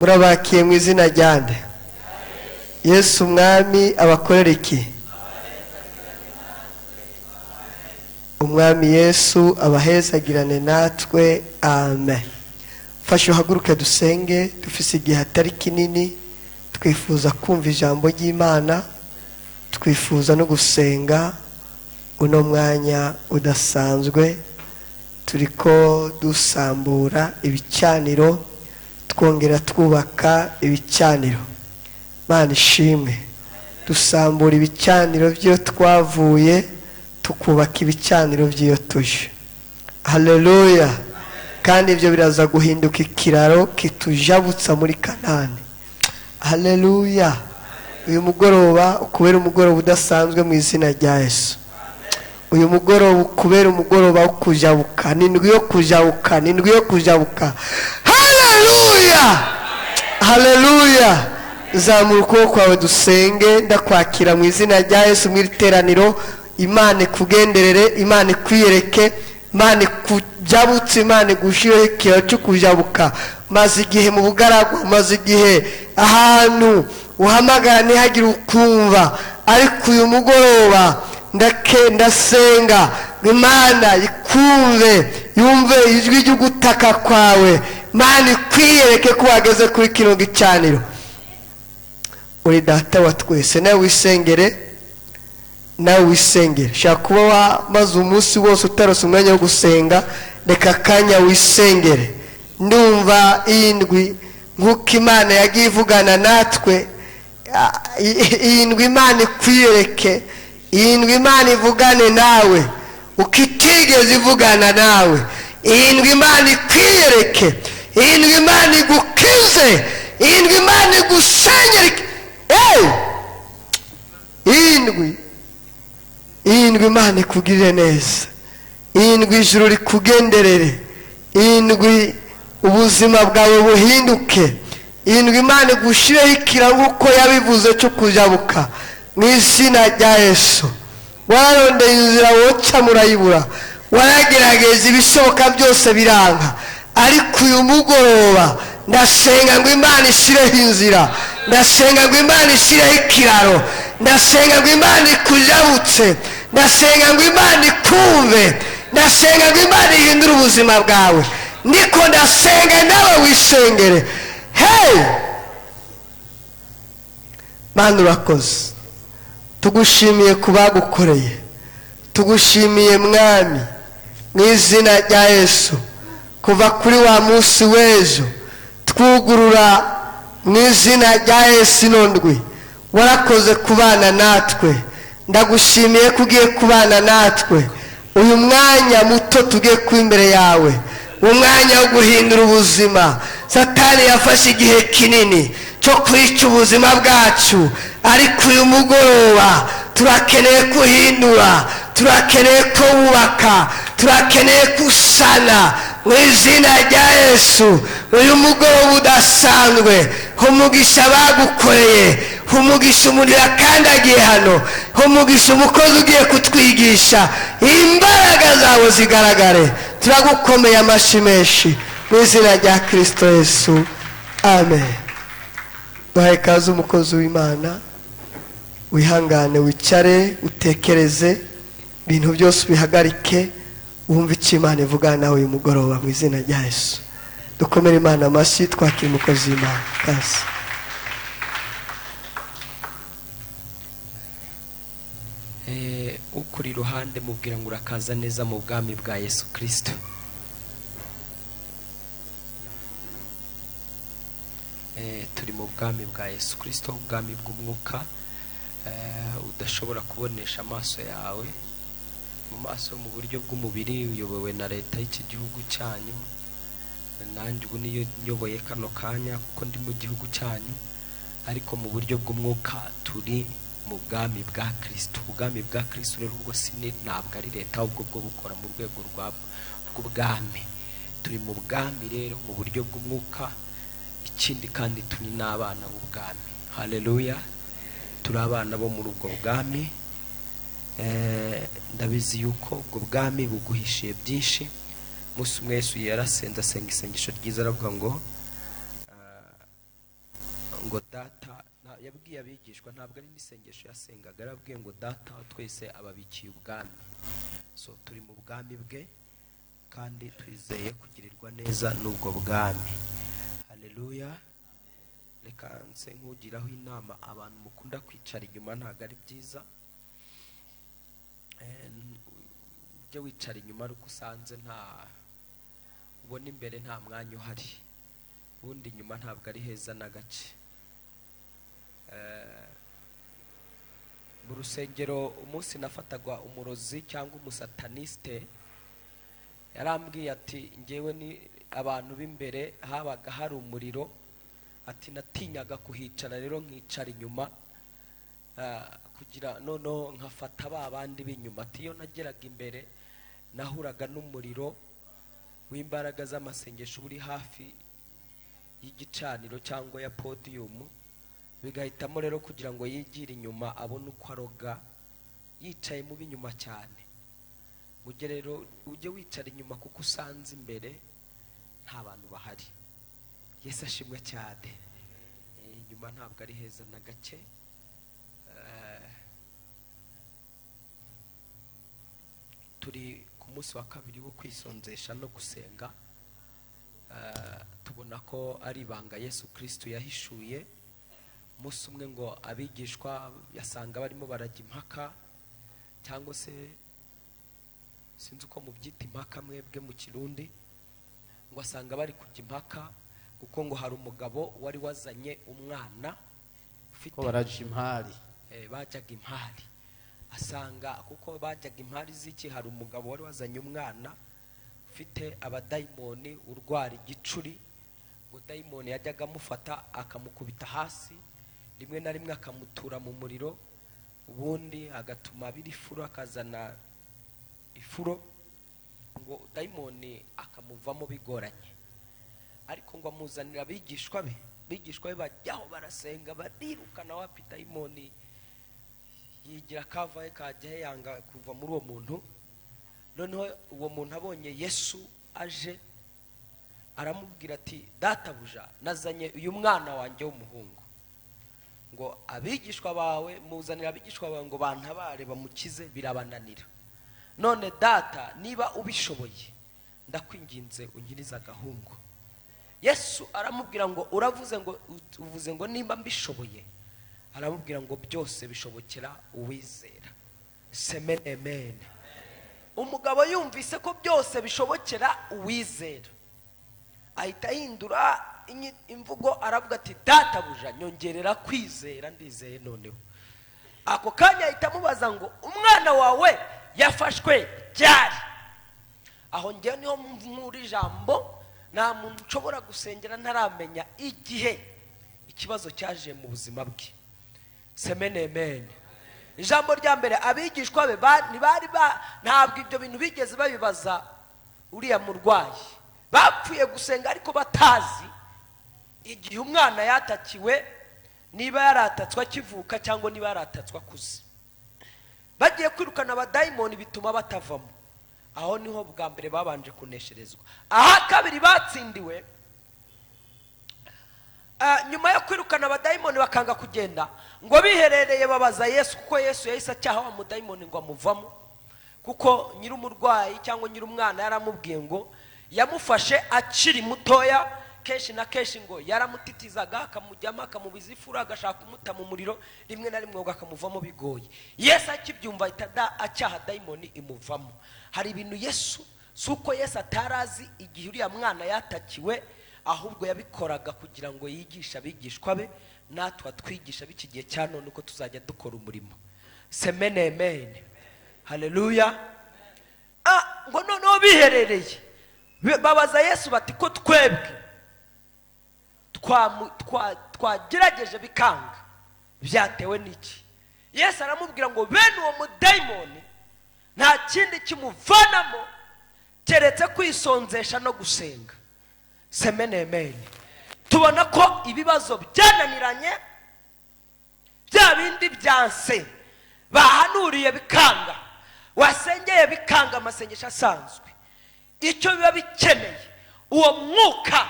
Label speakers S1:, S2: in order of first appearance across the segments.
S1: murabakiye mu izina ryande Yesu umwami abakorera iki? Umwami Yesu abahezagirane natwe, amen. Fasha uhaguruke dusenge, dufise igihe atari kinini, twifuza kumva ijambo ry'Imana, twifuza no gusenga uno mwanya udasanzwe. Turiko dusambura ibicaniro, twongera twubaka ibicaniro. Mana ishimwe, dusambura ibicaniro byo twavuye, tukubaka ibicaniro by'iyo tuje. Haleluya. Kandi ibyo biraza guhinduka ikiraro kitujabutsa muri Kanani. Haleluya. Uyu mugoroba ukubera umugoroba udasanzwe mu izina rya Yesu. Uyu mugoroba ukubera umugoroba wo kujabuka, n'indwi yo kujabuka, n'indwi yo kujabuka. Haleluya. Haleluya. Zamura ukuboko kwawe dusenge, ndakwakira mu izina rya Yesu mu iteraniro. Imana kugenderere, Imana kwiyereke, Imana kujabutse, Imana gushireho ikiraro cyo kujabuka. Maze igihe mu bugaragu, maze igihe ahantu uhamagara ntihagire ukumva, ariko uyu mugoroba ndasenga Imana ikumve, yumve ijwi ryo gutaka kwawe. Imana kwiyereke ko wageze kuri kino gicaniro. Uri data wa twese, nawe wisengere, nawe wisengere. Shaka kuba wamaze umunsi wose utarose umwanya wo gusenga, reka akanya wisengere. Ndumva indwi nk'uko Imana yagiye ivugana natwe, indwi Imana kwiyereke, indwi Imana ivugane nawe ukitigeze ivugana nawe. Indwi Imana kwiyereke, indwi Imana igukize, indwi Imana igusenyere. Indwi Imana ikugirire neza, indwi ijuru rikugenderere, indwi ubuzima bwawe buhinduke, indwi Imana igushireho ikiraro nk'uko yabivuze cyo kujabuka mu izina rya Yesu. Wararondeye inzira woca murayibura, waragerageza ibishoboka byose biranga, ariko uyu mugoroba ndasenga ngo Imana ishireho inzira, ndasenga ngo Imana ishireho ikiraro, ndasenga ngo Imana ikujabutse, ndasenga ngo Imana ikumve, ndasenga ngo Imana ihindure ubuzima bwawe. Niko ndasenga nawe wisengere. Mana urakoze, tugushimiye kubagukoreye, tugushimiye mwami mu izina rya Yesu. Kuva kuri wa munsi w'ejo twugurura mu izina rya Yesu inondwi, warakoze kubana natwe. Ndagushimiye kugiye kubana natwe uyu mwanya muto tugiye ku imbere yawe, umwanya wo guhindura ubuzima. Satani yafashe igihe kinini cyo kwica ubuzima bwacu, ariko uyu mugoroba turakeneye kuhindura, turakeneye ko wubaka, turakeneye kusana mu izina rya Yesu. Uyu mugoroba udasanzwe, umugisha bagukoreye, umugisha umuntu yakandagiye hano, umugisha umukozi ugiye kutwigisha, imbaraga zawe zigaragare. Turagukomeye amashyi menshi mu izina rya Kristo Yesu, amen. Duhaye ikaze umukozi w'Imana, wihangane wicare utekereze, ibintu byose bihagarike, wumve icyo Imana ivugana nawe uyu mugoroba mu izina rya Yesu. Dukomere Imana amashyi, twakire umukozi w'Imana. Kazi.
S2: Ukuri iruhande mubwira ngo urakaza neza mu bwami bwa Yesu Kristo. Turi mu bwami bwa Yesu Kristo, ubwami bw'umwuka udashobora kubonesha amaso yawe. Mu maso mu buryo bw'umubiri uyobowe na leta y'iki gihugu cyanyu, nanjye ubu niyo nyoboye kano kanya kuko ndi mu gihugu cyanyu, ariko mu buryo bw'umwuka turi mu bwami bwa Kristo. Ubwami bwa Kristo rero ubwo ntabwo ari leta, ahubwo bwo bukora mu rwego rw'ubwami. Turi mu bwami rero mu buryo bw'umwuka, ikindi kandi turi n'abana b'ubwami. Haleluya. Turi abana bo muri ubwo bwami. Ndabizi yuko ubwo bwami buguhishiye byinshi. Musi umwe Yesu yarasenze, asenga isengesho ryiza aravuga ngo ngo data yabwiye abigishwa, ntabwo ari n'isengesho yasengaga, yarabwiye ngo data twese ababikiye ubwami. So turi mu bwami bwe kandi twizeye kugirirwa neza n'ubwo bwami. Haleluya. Reka nse nkugiraho inama abantu mukunda kwicara inyuma, ntabwo ari byiza. Ujye wicara inyuma ariko usanze ubona imbere nta mwanya uhari, ubundi inyuma ntabwo ari heza na gace. Mu rusengero umunsi nafatagwa umurozi cyangwa umusataniste, yarambwiye ati ngewe ni abantu b'imbere habaga hari umuriro, ati natinyaga kuhicara, rero nkicara inyuma kugira noneho nkafata ba bandi b'inyuma. Ati iyo nageraga imbere nahuraga n'umuriro w'imbaraga z'amasengesho uri hafi y'igicaniro cyangwa ya podium, bigahitamo rero kugira ngo yigire inyuma abone uko aroga yicaye mu b'inyuma cyane. Mujye rero ujye wicara inyuma kuko usanze imbere nta bantu bahari. Yesu ashimwe cyane. Inyuma ntabwo ari heza na gace. Turi ku munsi wa kabiri wo kwisonzesha no gusenga. Tubona ko ari ibanga Yesu Kristo yahishuye. Umunsi umwe ngo abigishwa yasanga barimo barajya impaka, cyangwa se sinzi uko mubyita impaka mwebwe mu Kirundi, ngo asanga bari kujya impaka kuko ngo hari umugabo wari wazanye umwana ufite
S3: baraje impari.
S2: Bajyaga impari, asanga kuko bajyaga impari z'iki, hari umugabo wari wazanye umwana ufite abadayimoni, urwara igicuri. Ngo dayimoni yajyaga amufata akamukubita hasi, rimwe na rimwe akamutura mu muriro, ubundi agatuma abira ifuro, akazana ifuro, ngo dayimoni akamuvamo bigoranye. Ariko ngo amuzanira abigishwa be, abigishwa be bajyaho barasenga, barirukana wapi dayimoni yigira kavaye kajya yanga kuva muri uwo muntu. Noneho uwo muntu abonye Yesu aje, aramubwira ati databuja, nazanye uyu mwana wanjye w'umuhungu, ngo abigishwa bawe muzanira abigishwa bawe ngo bantabare bamukize, birabananira. None data niba ubishoboye ndakwinginze unkirize agahungu. Yesu aramubwira ngo uvuze ngo nimba mbishoboye. Aramubwira ngo byose bishobokera uwizera. Amen. Umugabo yumvise ko byose bishobokera uwizera, ahita yindura imvugo, aravuga ati databuja nyongerera kwizera, ndizeye noneho. Ako kanya ahita amubaza ngo umwana wawe yafashwe ryari? Aho njye niho muri jambo nta muntu ushobora gusengera ntaramenya igihe ikibazo cyaje mu buzima bwe. Amen. Ijambo rya mbere, abigishwa be ntabwo ibyo bintu bigeze babibaza uriya murwayi. Bapfuye gusenga ariko batazi igihe umwana yatakiwe, niba yaratatswe akivuka cyangwa niba yaratatswe akuze. Bagiye kwirukana abadayimoni bituma batavamo. Aho niho bwa mbere babanje kunesherezwa. Aha kabiri batsindiwe, nyuma yo kwirukana abadayimoni bakanga kugenda, ngo biherereye babaza Yesu, kuko Yesu yahise acyaha wa mudayimoni ngo amuvamo, kuko nyir'umurwayi cyangwa nyir'umwana yaramubwiye ngo yamufashe akiri mutoya, kenshi na kenshi ngo yaramutitizaga, akamujyama, akamubiza ifura, agashaka kumuta mu muriro, rimwe na rimwe akamuvamo bigoye. Yesu akibyumva ahita acyaha dayimoni imuvamo. Hari ibintu Yesu, suko Yesu atarazi igihe uriya mwana yatakiwe, ahubwo yabikoraga kugira ngo yigishe abigishwa be, natwe atwigisha b'iki gihe cya none uko tuzajya dukora umurimo. Amen. Haleluya. Ngo noneho biherereye babaza Yesu bati ko twebwe twagerageje bikanga, byatewe n'iki? Yesu aramubwira ngo bene uwo mudayimoni nta kindi kimuvanamo keretse kwisonzesha no gusenga. Amen. Tubona ko ibibazo byananiranye, bya bindi byanse bahanuriye bikanga, wasengeye bikanga, amasengesho asanzwe. Icyo biba bikeneye, uwo mwuka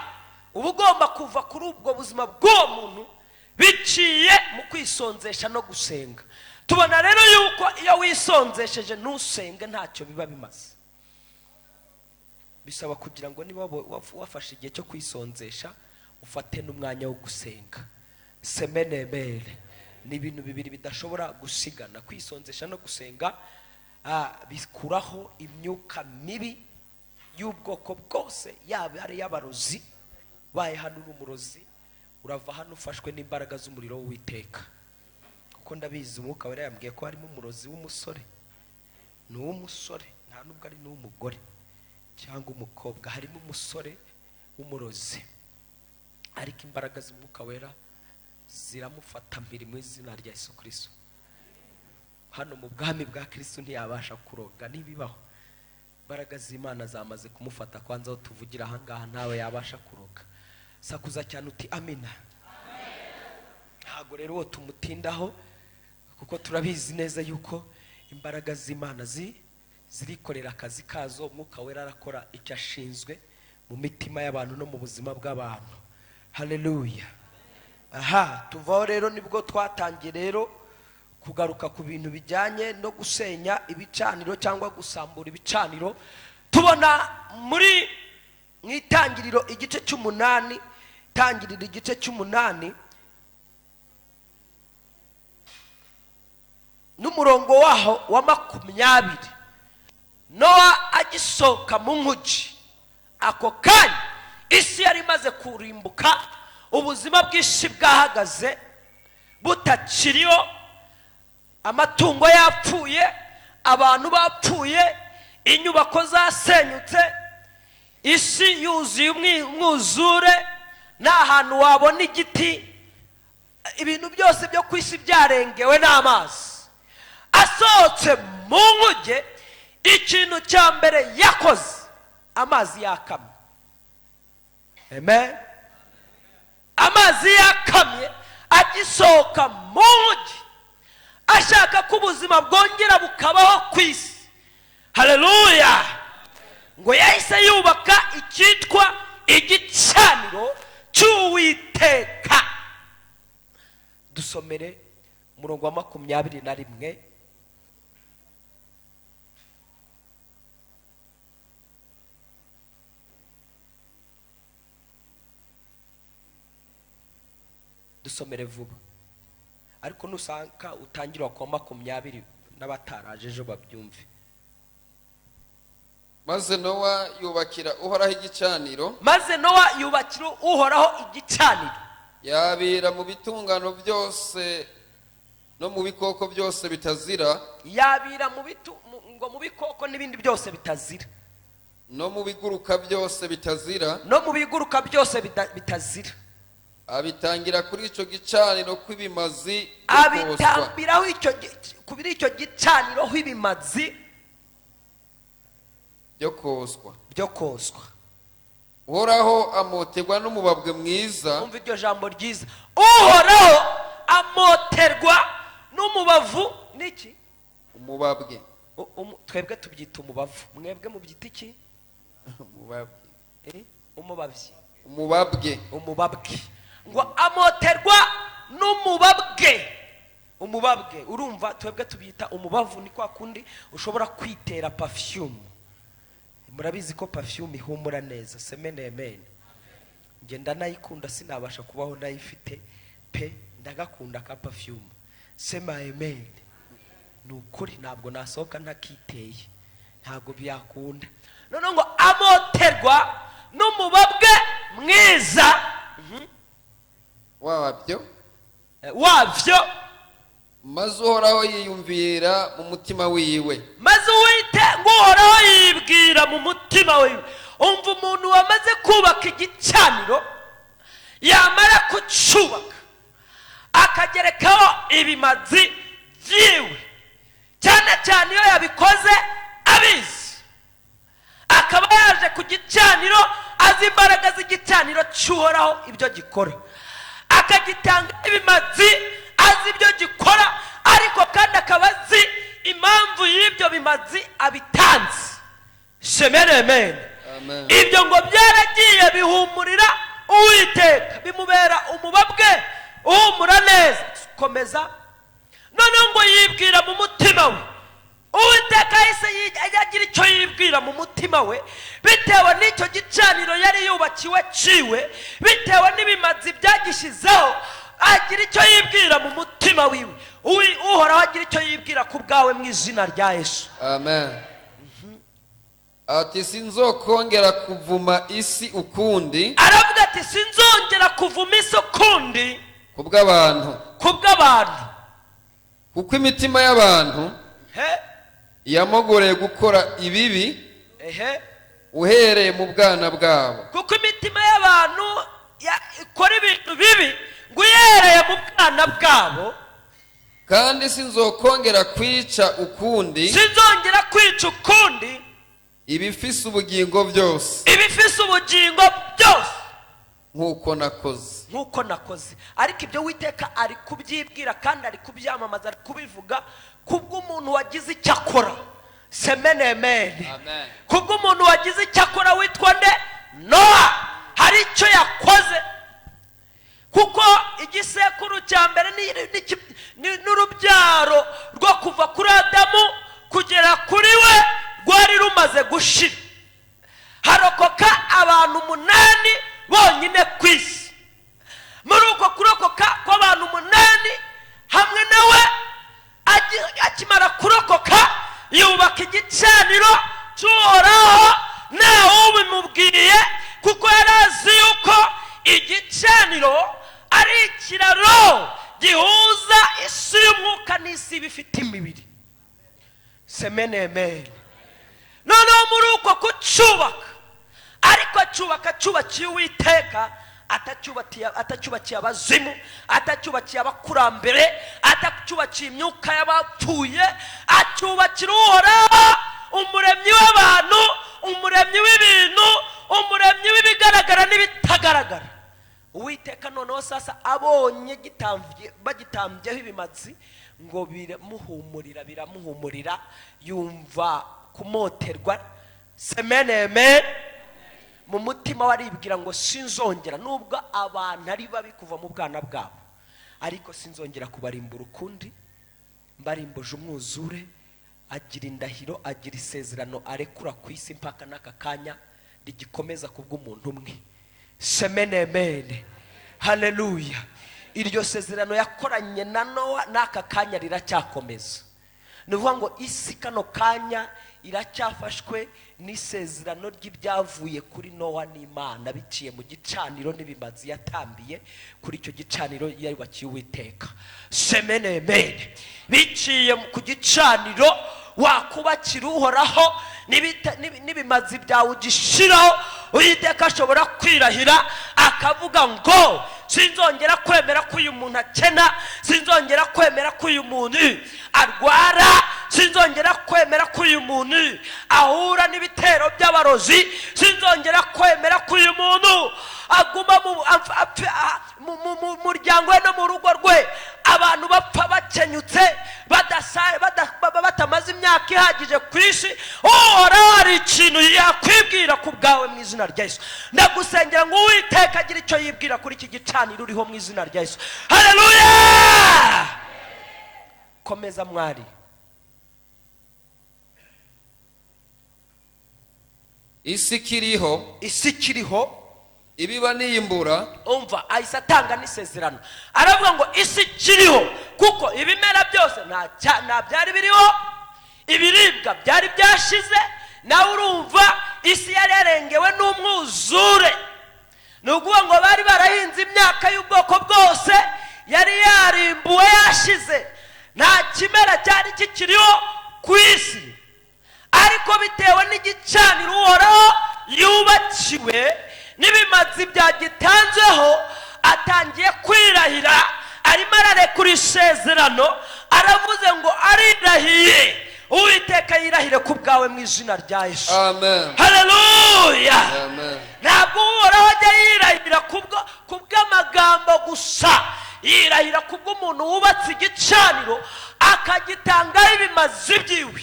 S2: uba ugomba kuva kuri ubwo buzima bw'uwo muntu, biciye mu kwisonzesha no gusenga. Tubona rero yuko iyo wisonzesheje ntusenge ntacyo biba bimaze. Bisaba kugira ngo niba wafashe igihe cyo kwisonzesha ufate n'umwanya wo gusenga. Semenemere ni ibintu bibiri bidashobora gusigana. Kwisonzesha no gusenga bikuraho imyuka mibi y'ubwoko bwose, yaba ari y'abarozi. Baye hano n'umurozi urava hano ufashwe n'imbaraga z'umuriro w'Uwiteka, kuko ndabizi umwuka wera yambwiye ko harimo umurozi w'umusore, n'uw'umusore, nta nubwo ari n'uw'umugore cyangwa umukobwa, harimo umusore w'umurozi, ariko imbaraga z'umwuka wera ziramufata mbiri mu izina rya Yesu Kristo. Hano mu bwami bwa Kristo ntiyabasha kuroga, nibibaho. Imbaraga z'Imana zamaze kumufata. Kwanza aho tuvugira ahangaha ntawe yabasha kuroga. Sakuza cyane uti amina. Ntabwo rero tumutindaho, kuko turabizi neza yuko imbaraga z'Imana zirikorera akazi kazo. Umwuka wera arakora icyo ashinzwe mu mitima y'abantu no mu buzima bw'abantu. Haleluya. Tuvaho rero nibwo twatangiye rero kugaruka ku bintu bijyanye no gusenya ibicaniro cyangwa gusambura ibicaniro. Tubona muri mwitangiriro igice cy'umunani, tangirira igice cy'umunani n'umurongo waho wa 20. Nowa agisohoka mu nkugi, ako kanya isi yari imaze kurimbuka, ubuzima bw'isi bwahagaze butakiriho, amatungo yapfuye, abantu bapfuye, inyubako zasenyutse, isi yuzuye umwuzure, nta hantu wabona igiti, ibintu byose byo ku isi byarengewe n'amazi. Asohotse mu nkuge, ikintu cya mbere yakoze, amazi yakamye. Amen. Amazi yakamye agisohoka mu nkuge, ashaka ko ubuzima bwongera bukabaho ku isi. Haleluya. Ngo yahise yubaka icyitwa igicaniro cy'Uwiteka. Dusomere umurongo wa 21. Dusomere vuba, ariko nusanga utangira kwa 20 n'abataraje ejo babyumve.
S3: Maze Nowa yubakira Uhoraho igicaniro.
S2: Maze Nowa yubakira Uhoraho igicaniro.
S3: Yabira mu bitungano byose no mu bikoko byose bitazira.
S2: Yabira ngo mu bikoko n'ibindi byose bitazira.
S3: No mu biguruka byose bitazira.
S2: No mu biguruka byose bitazira.
S3: Abitangira kuri icyo gicaniro kw'ibimazi.
S2: Abitambiraho kubiri icyo gicaniro h'ibimazi byo kozwa.
S3: Uhoraho amoterwa n'umubabwe mwiza.
S2: Umva iryo jambo ryiza. Uhoraho amoterwa n'umubavu niki?
S3: Umubabwe.
S2: Twebwe tubyita umubavu, mwebwe mu byita iki?
S3: Umubabwe.
S2: Umubabyi.
S3: Umubabwe.
S2: Ngo amoterwa n'umubabwe. Umubabwe, urumva twebwe tubyita umubavu, ni kwa kundi ushobora kwitera perfume. Murabizi ko perfume ihumura neza. Semene amen. Ngenda nayikunda, sinabasha kubaho nayifite pe, ndagakunda ka perfume. Sema amen. Nukuri ntabwo nasohoka ntakiteye, ntabwo byakunda. None ngo amoterwa n'umubabwe mwiza
S3: wabyo. Maze Uhoraho yiyumvira mu mutima wiwe.
S2: Maze Uhoraho yibwira mu mutima wiwe. Umva umuntu wamaze kubaka igicaniro, yamara kucyubaka akagerekaho ibimazi byiwe, cyane cyane iyo yabikoze abizi, akaba yaje ku gicaniro azi imbaraga z'igicaniro cy'Uhoraho ibyo gikora, akagitanga ibimazi azi ibyo gikora, ariko kandi akaba azi impamvu y'ibyo bimazi abitanze. Amen. Ibyo ngo byaragiye bihumurira Uwiteka, bimubera umubabwe uhumura neza komeza none ngo yibwira mu mutima we Uwiteka yahise yagira icyo yibwira mu mutima we bitewe n'icyo gicaniro yari yubakiwe ciwe bitewe n'ibimazi byagishizeho agira icyo yibwira mu mutima wiwe uhoraho agira icyo yibwira ku bwawe mu izina rya Yesu.
S3: Amen. Ati sinzokongera kuvuma isi ukundi.
S2: Aravuga ati sinzongera kuvuma isi ukundi
S3: kubw'abantu kuko imitima y'abantu yamogoreye gukora ibibi uhereye mu bwana bwabo.
S2: Kuko imitima y'abantu ikora ibintu bibi ngo uhereye mu bwana bwabo.
S3: Kandi sinzongera kwica ukundi ibifise ubugingo byose nk'uko nakoze.
S2: Ariko ibyo Uwiteka ari kubyibwira kandi ari kubyamamaza ari kubivuga kubw'umuntu wagize icyo akora. Semenemene. Kubw'umuntu wagize icyo akora witwa nde? Nowa. Hari icyo yakoze kuko igisekuru cya mbere n'urubyaro rwo kuva kuri Adamu kugera kuri we rwari rumaze gushira. Harokoka abantu 8 bonyine ku isi. Muri uko kurokoka kw'abantu 8 hamwe nawe akimara kurokoka yubaka igicaniro cy'Uhoraho nawe ubimubwiye kuko yarazi yuko igicaniro ari ikiraro gihuza isi y'umwuka n'isi bifite imibiri. Semenemene. Noneho muri uko kucyubaka ariko cyubakiye Uwiteka atacyubakiye abazimu atacyubakiye abakurambere atacyubakiye imyuka y'abapfuye acyubakira Uhoraho umuremyi w'abantu umuremyi w'ibintu umuremyi w'ibigaragara n'ibitagaragara. Uwiteka noneho sasa abonye bagitambyeho ibimazi ngo biramuhumurira yumva kumoterwa. Semeneme. Mu mutima waribwira ngo sinzongera nubwo abantu ari babi kuva mu bwana bwabo ariko sinzongera kubarimbura ukundi mbarimbuje umwuzure. Agira indahiro agira isezerano arekura ku isi mpaka n'aka kanya rigikomeza kubw'umuntu umwe. Semenemene. Haleluya. Iryo sezerano yakoranye na Nowa n'aka kanya riracyakomeza. Nuvuga ngo isi kano kanya iracyafashwe n'isezerano ry'ibyavuye kuri Nowa n'Imana biciye mu gicaniro n'ibimazi yatambiye kuri icyo gicaniro yubakiye Uwiteka. Semenemene. Biciye ku gicaniro wakubakira Uhoraho n'ibimazi byawe ugishiraho Uwiteka ashobora kwirahira akavuga ngo sinzongera kwemera ko uyu muntu akena sinzongera kwemera ko uyu muntu arwara sinzongera kwemera ko uyu muntu ahura n'ibitero by'abarozi sinzongera kwemera ko uyu muntu aguma mu muryango we no mu rugo rwe abantu bapfa bakenyutse batamaze imyaka ihagije ku isi. Uhoraho hari ikintu yakwibwira ku bwawe mu izina rya Yesu. Ndagusengera ngo Uwiteka agira icyo yibwira kuri iki gicaniro uriho mu izina rya Yesu. Haleluya. Komeza mwari.
S3: Isi kiriho ibiba niyimbura.
S2: Umva ahise atanga n'isezerano aravuga ngo isi kiriho kuko ibimera byose nta byari biriho ibiribwa byari byashize. Nawe urumva isi yari yarengewe n'umwuzure. Nuguwa ngo bari barahinze imyaka y'ubwoko bwose yari yarimbuwe yashize nta kimera cyari kikiriho ku isi. Ariko bitewe n'igicaniro Uhoraho yubakiwe n'ibimazi byagitanzeho atangiye kwirahira arimo ararekura isezerano aravuze ngo arirahiye. Uwiteka yirahire ku bwawe mu izina rya Yesu.
S3: Amen.
S2: Haleluya.
S3: Amen.
S2: Ntabwo Uhoraho ajya yirahira kubw'amagambo gusa yirahira kubw'umuntu wubatse igicaniro akagitangaho ibimazi byiwe.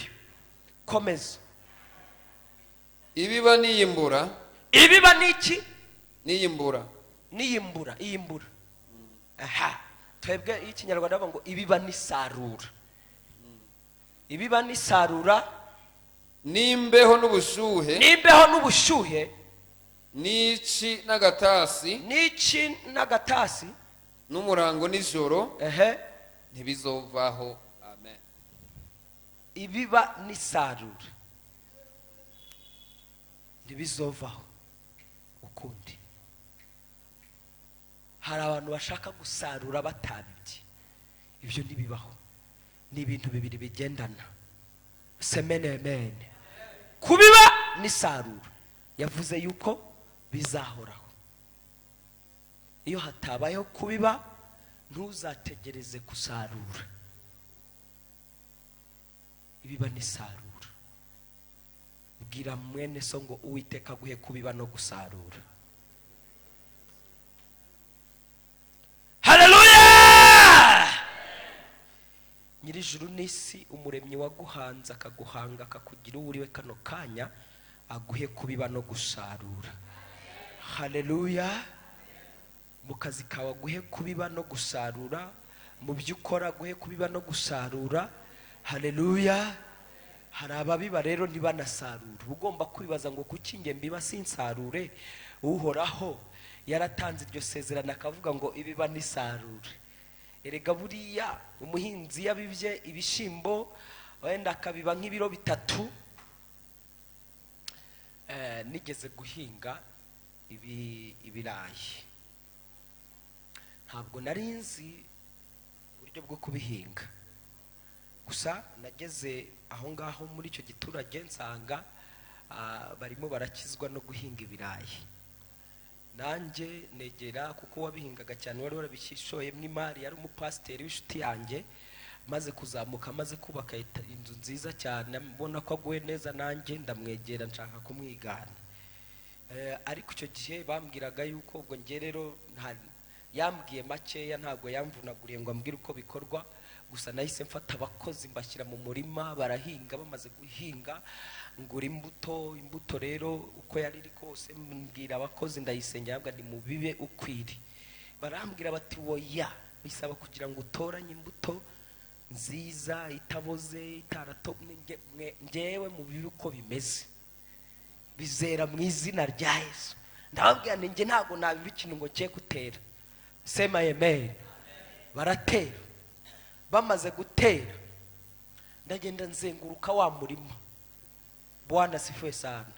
S2: Komeza.
S3: Ibiba niyimbura.
S2: Ibiba niki?
S3: Niyimbura.
S2: Iyimbura. Aha. twebwe y'ikinyarwanda bavuga ngo ibiba n'isarura. Ibiba n'isarura
S3: n'imbeho n'ubushuhe n'ici n'agatasi n'umurango nijoro ntibizovaho. Amen.
S2: Ibiba n'isarura ntibizovaho ukundi. Hari abantu bashaka gusarura batabibye, ibyo ntibibaho. Ni ibintu bibiri bigendana. Amen. Kubiba n'isarura yavuze yuko bizahoraho. Iyo hatabayeho kubiba ntuzategereze gusarura. Ibiba n'isarura. Bwira mwene so ngo Uwiteka aguhe kubiba no gusarura. Nyirijuru n'isi, umuremyi waguhanze akaguhanga akakugira uwo uriwe kano kanya, aguhe kubiba no gusarura. Haleluya. Mu kazi kawe aguhe kubiba no gusarura, mu byo ukora aguhe kubiba no gusarura. Haleluya. Hari ababiba rero ntibanasarura. Ugomba kwibaza ngo kuki nge mbiba sinsarure? Uhoraho yaratanze iryo sezerano akavuga ngo ibiba n'isarura. Erega buriya umuhinzi yabibye ibishimbo wenda akabiba nk'ibiro 3. Nigeze guhinga ibirayi, ntabwo nari nzi uburyo bwo kubihinga. Gusa nageze aho ngaho muri icyo giturage nsanga barimo barakizwa no guhinga ibirayi. Nanjye negera kuko wabihingaga cyane, wari warabishoyemo imari, yari umupasiteri w'inshuti yanjye. Maze kuzamuka, maze kubaka inzu nziza cyane, mbona ko aguwe neza, nanjye ndamwegera nshaka kumwigana. Ariko icyo gihe bambwiraga yuko ubwo nge rero yambwiye makeya, ntabwo yamvunaguriye ngo ambwire uko bikorwa. Gusa nahise mfata abakozi mbashyira mu murima, barahinga. Bamaze guhinga ngura imbuto rero uko yari iri kose, mbwira abakozi ndayisengera nabwo ni mubibe ukwiri. Barambwira bati woya, bisaba kugira ngo utoranye imbuto nziza itaboze itaratomwe. Ngewe mu bibi uko bimeze bizera mu izina rya Yesu. Ndababwira nge ntago nabiba ikintu ngo cye gutera. Sema amen. Baratera. Bamaze gutera ndagenda nzenguruka wa murima. Bwana sifiwe sana.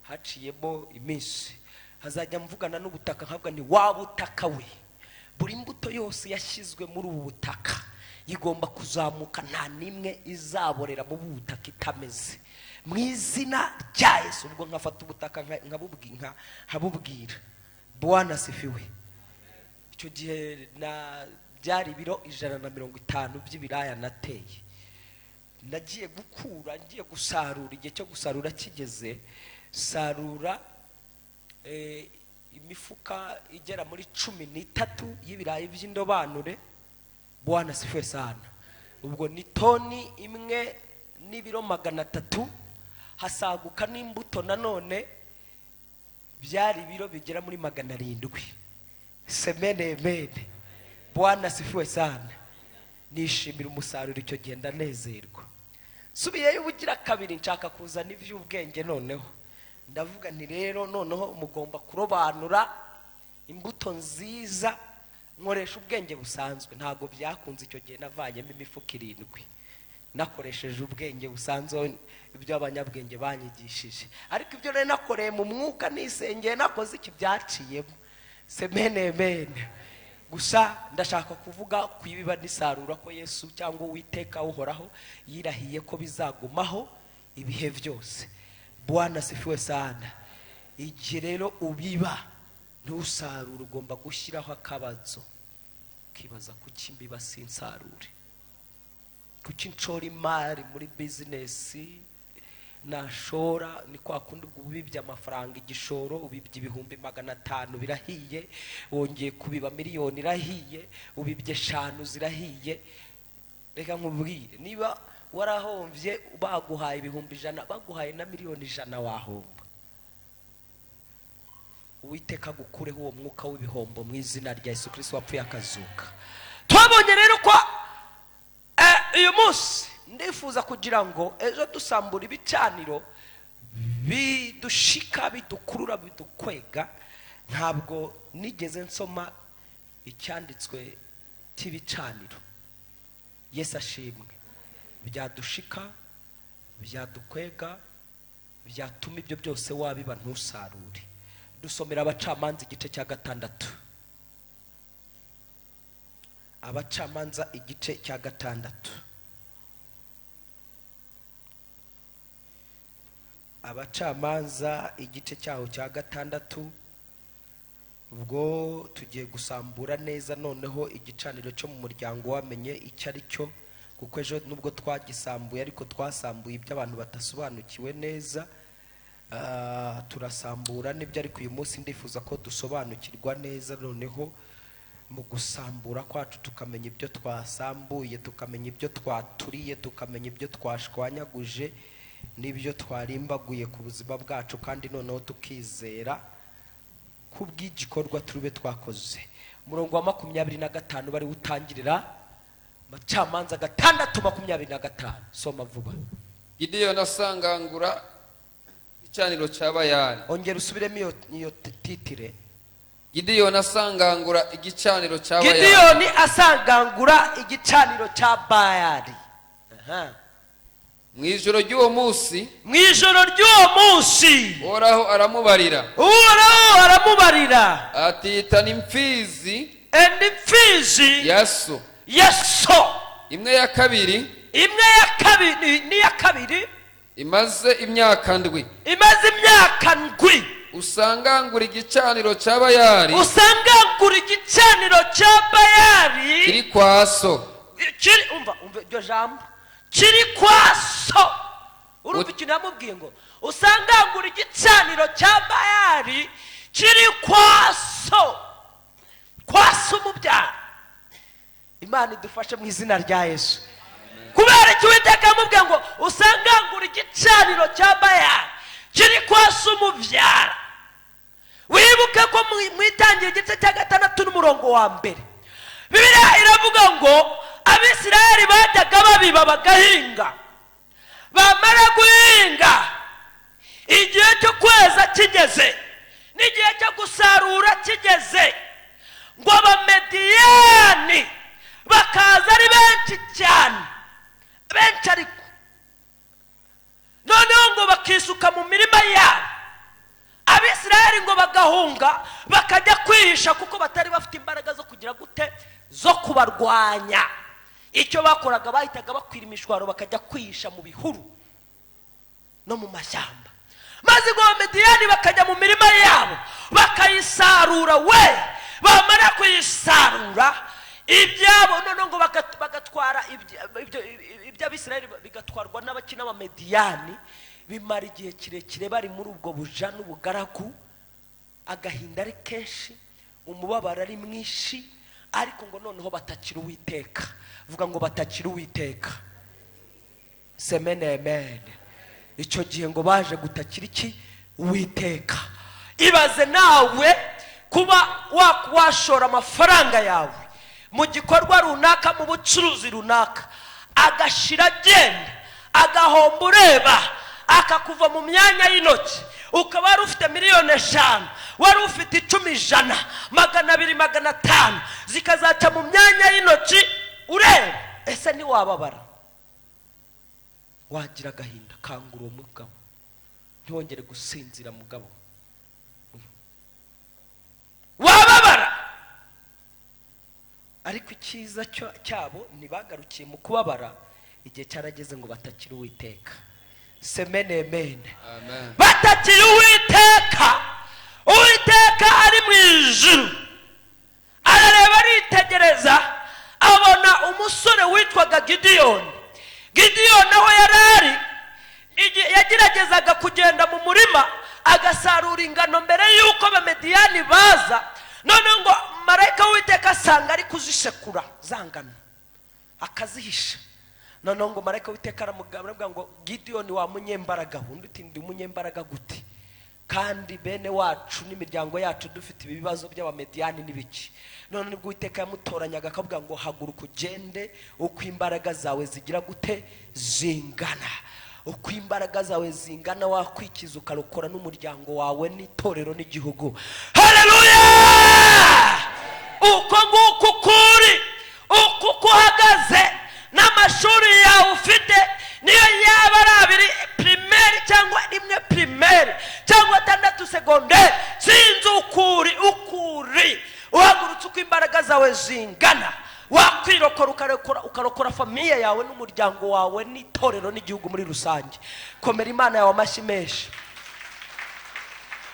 S2: Haciyemo iminsi hazajya mvugana n'ubutaka nkavuga ni wa butaka we, buri mbuto yose yashyizwe muri ubu butaka igomba kuzamuka, nta nimwe izaborera mu butaka itameze, mu izina rya Yesu. Ubwo nkafata ubutaka nkabubwira. Bwana sifiwe. Icyo gihe byari ibiro 150 by'ibiraya nateye. Nagiye gukura, ngiye gusarura. Igihe cyo gusarura kigeze, sarura imifuka igera muri 13 y'ibirayi by'indobanure. Bwana sifiwe sana. Ubwo ni toni imwe n'ibiro 300. Hasaguka n'imbuto nanone byari ibiro bigera muri 700. Semene mene. Bwana sifiwe sana. Nishimira umusaruro icyo gihe ndanezerwa. Subiyeyo ubugira kabiri nshaka kuzana iby'ubwenge noneho. Ndavuga nti rero noneho mugomba kurobanura imbuto nziza, nkoresha ubwenge busanzwe. Ntago byakunze icyo gihe navanyemo imifuka 7. Nakoresheje ubwenge busanzwe ibyo abanyabwenge banyigishije. Ariko ibyo rero nakoreye mu mwuka nisengeye, nakoze iki byaciyemo. Semene mene. Gusa ndashaka kuvuga kwibiba n'isarura ko Yesu cyangwa Uwiteka uhoraho yirahiye ko bizagumaho ibihe byose. Bwana sifiwe sana. Igihe rero ubiba ntusarura ugomba gushyiraho akabazo. Kibaza kuki mbiba sinsarure? Kuki nshora imari muri business nashora? Ni kwa kundi ubibye amafaranga igishoro, ubibye 500 birahiye, wongeye kubiba miliyoni irahiye, ubibye 5 zirahiye. Reka nkubwire, niba warahombye baguhaye 100,000, baguhaye na miliyoni 100 wahomba. Uwiteka gukureho uwo mwuka w'ibihombo mu izina rya Yesu Kristo wapfuye akazuka. twabonye rero ko uyu munsi ndifuza kugira ngo ejo dusambura ibicaniro bidushika, bidukurura, bidukwega. Ntabwo nigeze nsoma icyanditswe cy'ibicaniro. Yesu ashimwe. Byadushika, byadukwega, byatuma ibyo byose wabiba ntusarure. Dusomera Abacamanza igice cya 6. Abacamanza igice cya 6. Abacamanza igice cyaho cya 6. Ubwo tugiye gusambura neza noneho igicaniro cyo mu muryango wamenye icyo ari cyo, kuko ejo nubwo twagisambuye ariko twasambuye ibyo abantu batasobanukiwe neza. Turasambura nibyo, ariko uyu munsi ndifuza ko dusobanukirwa neza noneho mu gusambura kwacu, tukamenya ibyo twasambuye, tukamenya ibyo twaturiye, tukamenya ibyo twashwanyaguje n'ibyo twarimbaguye ku buzima bwacu, kandi noneho tukizera kubw'igikorwa turube twakoze. Umurongo wa 25 bari utangirira Abacamanza 6:25. Soma vuba.
S3: Gideyoni asangangura igicaniro cya Bayali.
S2: Ongera usubiremo iyo titire.
S3: Gideyoni asangangura igicaniro cya Bayali.
S2: Gideyoni asangangura igicaniro cya Bayali.
S3: Mu ijoro ry'uwo munsi, Uhoraho aramubarira ati itana imfizi yaso imwe ya kabiri imaze imyaka ndwi usangangura igicaniro cya Bayali kiri kwa so.
S2: Umva iryo jambo kiri kwa so. Urumva ikintu yamubwiye ngo usangangura igicaniro cya Bayali kiri kwa so umubyara. Imana idufashe mu izina rya Yesu. Kubera icyo Uwiteka yamubwiye ngo usangangura igicaniro cya Bayali kiri kwa so umubyara. Wibuke ko mu itangira igice cya 6 n'umurongo wa 1 Bibiliya iravuga ngo Abisirayeli bajyaga babiba bagahinga, bamara guhinga igihe cyo kweza kigeze n'igihe cyo gusarura kigeze, ngo Abamediyani bakaza ari benshi cyane, benshi ariko noneho ngo bakisuka mu mirima yabo. Abisirayeli ngo bagahunga bakajya kwihisha, kuko batari bafite imbaraga zo kugira gute, zo kubarwanya. Icyo bakoraga bahitaga bakwira imishwaro bakajya kwihisha mu bihuru no mu mashyamba, maze ngo Abamediyani bakajya mu mirima yabo bakayisarura. Bamara kuyisarura ibyabo noneho ngo bagatwara iby'Abisirayeli bigatwarwa n'abakina Abamediyani. Bimara igihe kirekire bari muri ubwo buja n'ubugaragu, agahinda ari kenshi, umubabaro ari mwinshi, ariko ngo noneho batakira Uwiteka. Vuga ngo batakira Uwiteka. Semene amen. Icyo gihe ngo baje gutakira iki? Uwiteka. Ibaze nawe kuba washora amafaranga yawe mu gikorwa runaka, mu bucuruzi runaka, agashira agenda, agahomba ureba, akakuva mu myanya y'intoki. Ukaba wari ufite 5,000,000, wari ufite 10,000, 200, 500 zikazaca mu myanya y'intoki ureba. Ese ni wababara? Wagira agahinda. Kangura uwo mugabo, ntiwongere gusinzira mugabo. Wababara. Ariko icyiza cyabo ntibagarukiye mu kubabara, igihe cyarageze ngo batakira Uwiteka. Semene amen. Batakira Uwiteka. Uwiteka ari mu ijuru arareba, aritegereza, abona umusore witwaga Gideyoni. Gideyoni aho yarari yageragezaga kugenda mu murima agasarura ingano mbere yuko Abamediyani baza. None ngo marayika w'Uwiteka asanga ari kuzishekura zangano akazihisha. None ngo marayika w'Uwiteka aramubwira ngo Gideyoni wa munyembaraga, undi uti ndi umunyembaraga gute kandi bene wacu n'imiryango yacu dufite ibibazo by'abamediyani n'ibiki. None nibwo Uwiteka yamutoranyaga akavuga ngo haguruka ugende uko imbaraga zawe zigira gute zingana. Uko imbaraga zawe zingana wakwikiza ukarokora n'umuryango wawe n'itorero n'igihugu. Haleluya! Uko nguko kuri, uko kuhagaze n'amashuri yawe ufite, niyo yaba ari abiri primaire cyangwa rimwe primaire cyangwa 6 secondaire, sinzi ukuri uhagurutse uko imbaraga zawe zingana wakwirokora ukarokora famiye yawe n'umuryango wawe n'itorero n'igihugu muri rusange. Komera Imana yawe amashyi menshi.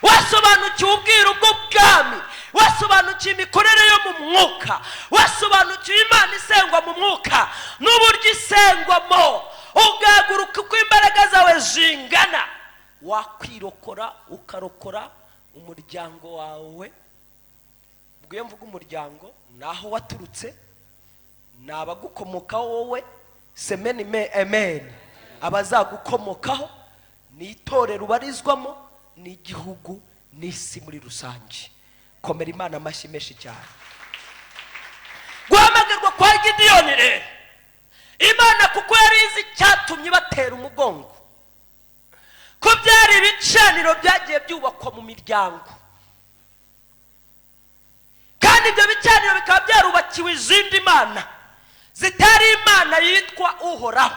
S2: Wasobanukiwe ubwiru bw'ubwami, wasobanukiwe imikorere yo mu mwuka, wasobanukiwe Imana isengwa mu mwuka n'uburyo isengwamo, ugahaguruka uko imbaraga zawe zingana wakwirokora ukarokora umuryango wawe. Ubwo mvuga umuryango naho waturutse, nabagukomokaho wowe, semeni amen, abazagukomokaho, n'itorero ubarizwamo, n'igihugu n'isi muri rusange. Komera Imana amashyi menshi cyane. Guhamagarwa kwa Gideyoni rero, Imana kuko yari izi cyatumye batera umugongo, ko byari ibicaniro byagiye byubakwa mu miryango, kandi ibyo bicaniro bikaba byarubakiwe izindi mana zitari Imana yitwa Uhoraho.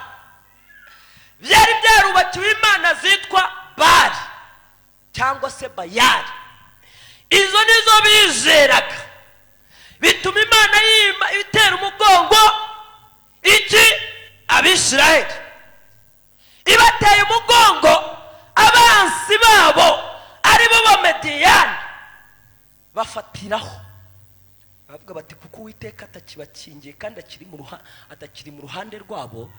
S2: Byari byarubakiwe imana zitwa Bali cyangwa se Bayali. Izo nizo bizeraga, bituma Imana itera umugongo iki Abisirayeli, ibateye umugongo abansi babo aribo b'Amediyani bafatiraho. Bavuga bati kuko Uwiteka atakibakingiye kandi atakiri mu ruhande rwabo,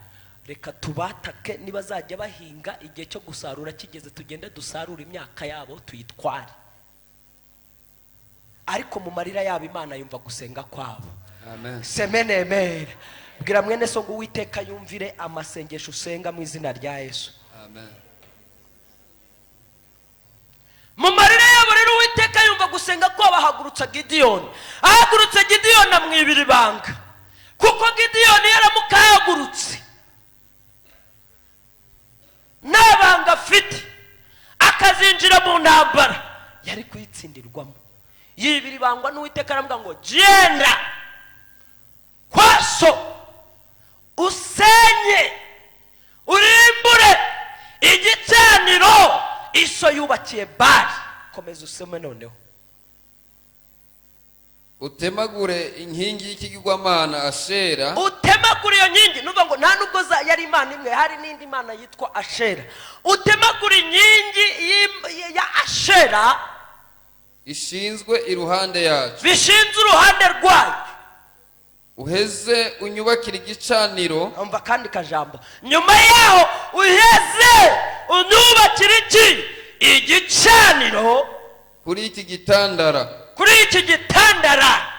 S2: reka tubatake, nibazajya bahinga igihe cyo gusarura kigeze tugende dusarura imyaka yabo tuyitware. Ariko mu marira yabo Imana yumva gusenga kwabo.
S3: Amen.
S2: Semene amen. Bwira mwene so ngo Uwiteka yumvire amasengesho usenga mu izina rya Yesu.
S3: Amen.
S2: Mu marira yabo rero Uwiteka yumva gusenga kwabo, ahagurutsa Gideyoni. Ahagurutsa Gideyoni amwibira ibanga, kuko Gideyoni yaramukahagurutse n'abanga afite akazinjira mu ntambara yari kuyitsindirwamo. Yibira ibangwa n'Uwiteka aravuga ngo genda kwaso usenye urimbure igicaniro iso yubakiye Bali. Komeza usome noneho.
S3: Utemagure inkingi y'ikigirwamana Ashera.
S2: Utemagure iyo nkingi, nuvuga ngo nta nubwo yari imana imwe, hari n'indi mana yitwa Ashera. Utemagure inkingi ya Ashera
S3: ishinzwe iruhande yacu,
S2: bishinze uruhande rwayo.
S3: Uheze unyubakire igicaniro.
S2: Umva kandi kajambo, nyuma yaho uheze unyubakire iki igicaniro
S3: kuri iki gitandara,
S2: kuri iki gitandara.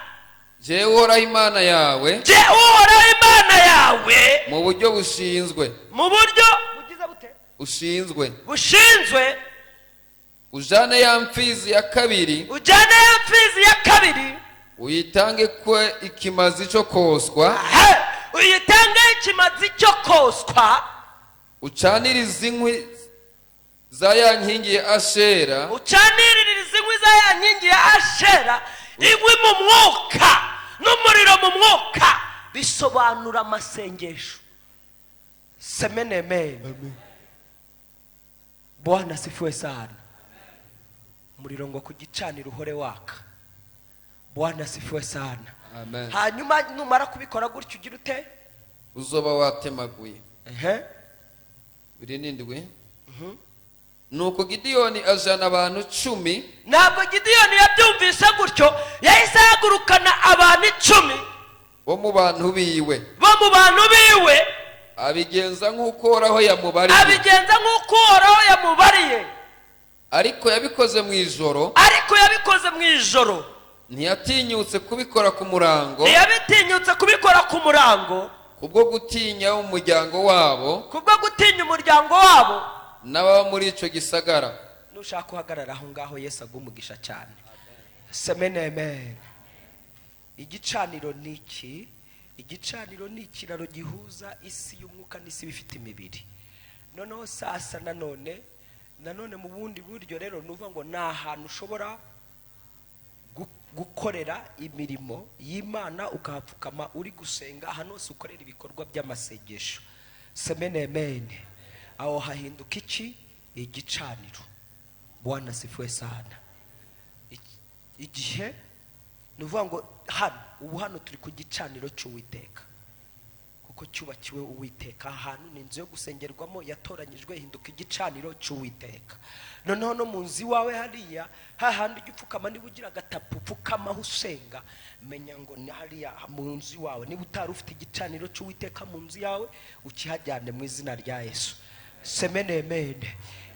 S3: Jewe Uhoraho Imana yawe,
S2: Jewe Uhoraho Imana yawe,
S3: mu buryo bushinzwe,
S2: mu buryo bugize bute bushinzwe,
S3: ujane ya mfizi ya kabiri, uyitange kwe ikimazi cyo koswa,
S2: uyitange ikimazi cyo koswa,
S3: ucanirize inkwi za ya nkingi ya Ashera,
S2: ucaniririze inkwi za ya nkingi ya Ashera. Inkwi mu mwuka n'umuriro mu mwuka bisobanura amasengesho. Semene amen. Bwana sifiwe sana. Umuriro ngo ku gicaniro uhore waka. Bwana sifiwe sana.
S3: Amen.
S2: Hanyuma numara kubikora gutyo ugira ute?
S3: Uzoba watemaguye. Biri nindwi. Nuko Gideyoni ajana abantu 10.
S2: Ntabwo Gideyoni yabyumvise gutyo, yahise ahagurukana abantu 10
S3: bo mu bantu biwe, abigenza nk'uko Uhoraho yamubariye. Ariko yabikoze mu ijoro, ntiyatinyutse kubikora ku murango, kubwo gutinya umuryango wabo, n'ababa muri icyo gisagara.
S2: nushaka uhagarara aho ngaho Yesu agumugisha cyane. Semene amen. Igicaniro niki? Igicaniro ni ikiraro gihuza isi y'umwuka n'isi bifite imibiri. Noneho sasa nanone mu bundi buryo rero nuvuga ngo nta hantu ushobora gukorera imirimo y'Imana ukahapfukama uri gusenga, ahantu hose ukorera ibikorwa by'amasengesho. Semene amen. Aho hahinduka iki? Igicaniro. Bwana sifiwe sana. Igihe nuvuga ngo hano turi ku gicaniro cy'Uwiteka, kuko cyubakiwe Uwiteka. Ahantu ni inzu yo gusengerwamo yatoranyijwe hinduka igicaniro cy'Uwiteka. Noneho no mu nzu wawe hariya hahandi ugipfukama, niba ugira agatapu upfukamaho usenga, menya ngo ni hariya mu nzu wawe. Niba utari ufite igicaniro cy'Uwiteka mu nzu yawe, ukihajyane mu izina rya Yesu. Semene amen.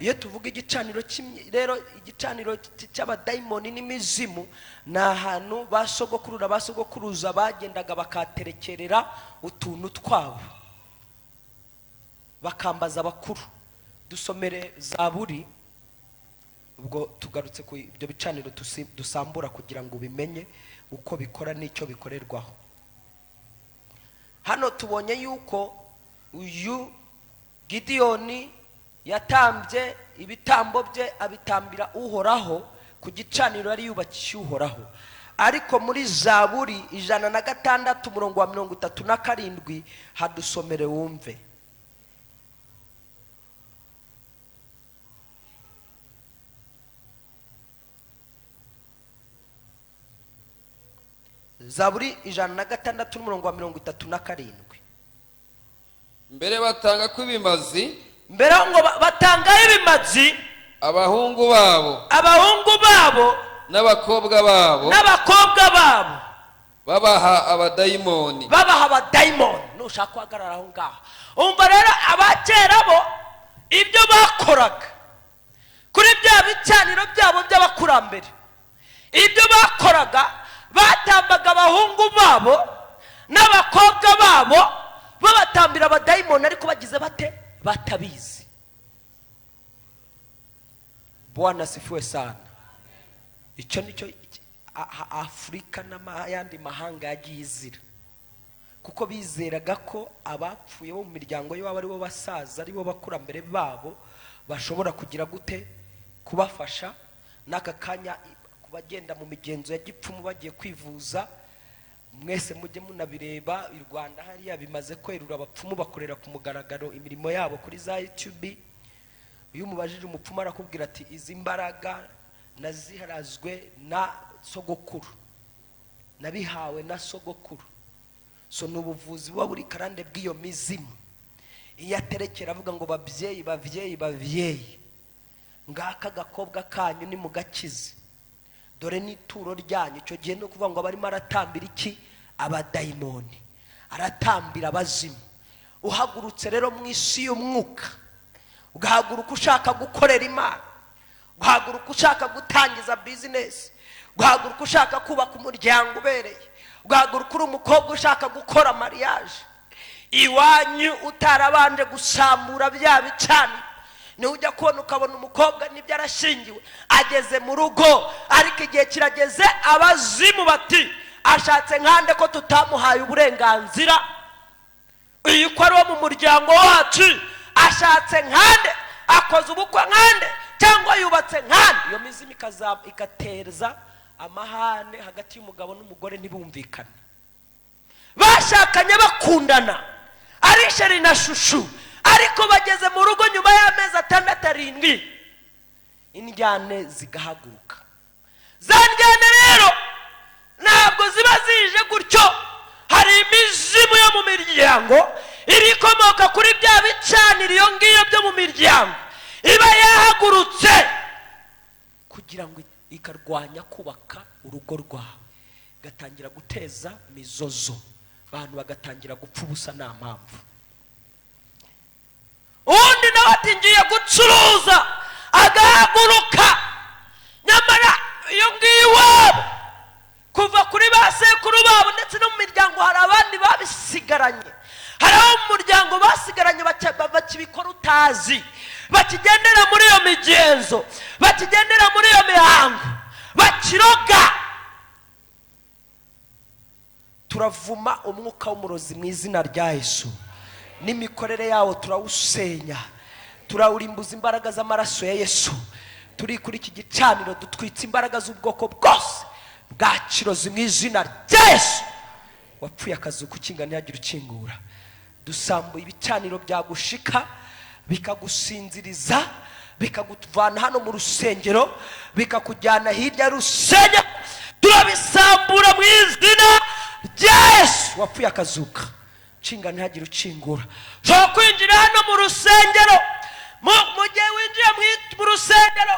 S2: Iyo tuvuga igicaniro rero, igicaniro cy'abadayimoni n'imizimu ni ahantu basogokuruza bagendaga bakaterekerera utuntu twabo, bakambaza abakuru. Dusomere Zaburi, ubwo tugarutse ku ibyo bicaniro dusambura kugira ngo ubimenye uko bikora n'icyo bikorerwaho. Hano tubonye yuko uyu Gideyoni yatambye ibitambo bye abitambira Uhoraho ku gicaniro yari yubakiye Uhoraho. Ariko muri Zaburi 106 umurongo wa 37 hadusomere wumve. Zaburi 106 umurongo wa 37.
S3: Mbere batanga kwibimazi,
S2: mbere ngo batanga ibimazi
S3: abahungu babo n'abakobwa babo babaha abadayimoni. Nushaka kuhagarara aho ngaho umva rero abakera bo ibyo bakoraga kuri bya bicaniro byabo by'abakurambere, ibyo bakoraga batambaga abahungu babo n'abakobwa babo babatambira abadayimoni, ariko bagize bate? Batabizi. Bwana sifiwe sana. Icyo nicyo Afrika n'ayandi mahanga yagiye izira, kuko bizeraga ko abapfuye bo mu miryango yabo ari bo basaza, ari bo bakurambere babo bashobora kugira gute? Kubafasha. N'aka kanya kubagenda mu migenzo ya gipfumu bagiye kwivuza, mwese mujye munabireba. I Rwanda hariya bimaze kwerura abapfumu bakorera ku mugaragaro imirimo yabo kuri za YouTube. Uyu mubajije umupfumu arakubwira ati izi mbaraga naziharazwe na sogokuru, nabihawe na sogokuru. So nubuvuzi buba buri karande bw'iyo mizimu. Iyo aterekera avuga ngo bavyeyi ngaka gakobwa kanyu ni mugakize, dore n'ituro ryanyu. Icyo gihe no kuvuga ngo barimo aratambira iki? Abadayimoni, aratambira abazimu. Uhagurutse rero mu isi y'umwuka, ugahaguruka ushaka gukorera Imana, ugahaguruka ushaka gutangiza business, ugahaguruka ushaka kubaka umuryango ubereye, ugahaguruka uri umukobwa ushaka gukora mariage iwanyu utarabanje gusambura bya bicaniro. Ni ujya kubona ukabona umukobwa nibyo arashingiwe ageze mu rugo, ariko igihe kirageze abazimu bati ashatse nkande ko tutamuhaye uburenganzira, uyu ko ari wo mu muryango wacu, ashatse nkande, akoze ubukwe nkande, cyangwa yubatse nkande. Iyo mizimu ikatereza amahane hagati y'umugabo n'umugore ntibumvikane. Bashakanye bakundana ari sheri na shushu, ariko bageze mu rugo nyuma y'amezi 6-7 indyane zigahaguruka. Za ndyane rero ntabwo ziba zije gutyo. Hari imizimu yo mu miryango irikomoka kuri bya bicaniro iyo ngiyo byo mu miryango, iba yahagurutse kugira ngo ikarwanya kubaka urugo rwawe, gatangira guteza mizozo, abantu bagatangira gupfa ubusa nta mpamvu. Undi nawe ati ngiye gucuruza, agahaguruka, nyamara iyo ngiyo iwabo kuva kuri ba sekuru babo ndetse no mu miryango hari abandi babisigaranye. Hari abo mu muryango basigaranye bakibikora utazi. bakigendera muri iyo migenzo, bakigendera muri iyo mihango, bakiroga, turavuma umwuka w'umurozi mu izina rya Yesu. N'imikorere yawo turawusenya, turawurimbuza imbaraga z'amaraso ya Yesu. Turi kuri iki gicaniro dutwitse imbaraga z'ubwoko bwose bwa kirozi mu izina rya Yesu. Wapfuye akazuka ukinga ntihagire ukingura. Dusambuye ibicaniro byagushika bikagusinziriza, bikaguvana hano mu rusengero, bikakujyana hirya y'urusengero. Turabisambura mu izina rya Yesu. Wapfuye akazuka ukinga ntihagire ukingura. Ushobora kwinjira hano mu rusengero, mu gihe winjiye mu rusengero,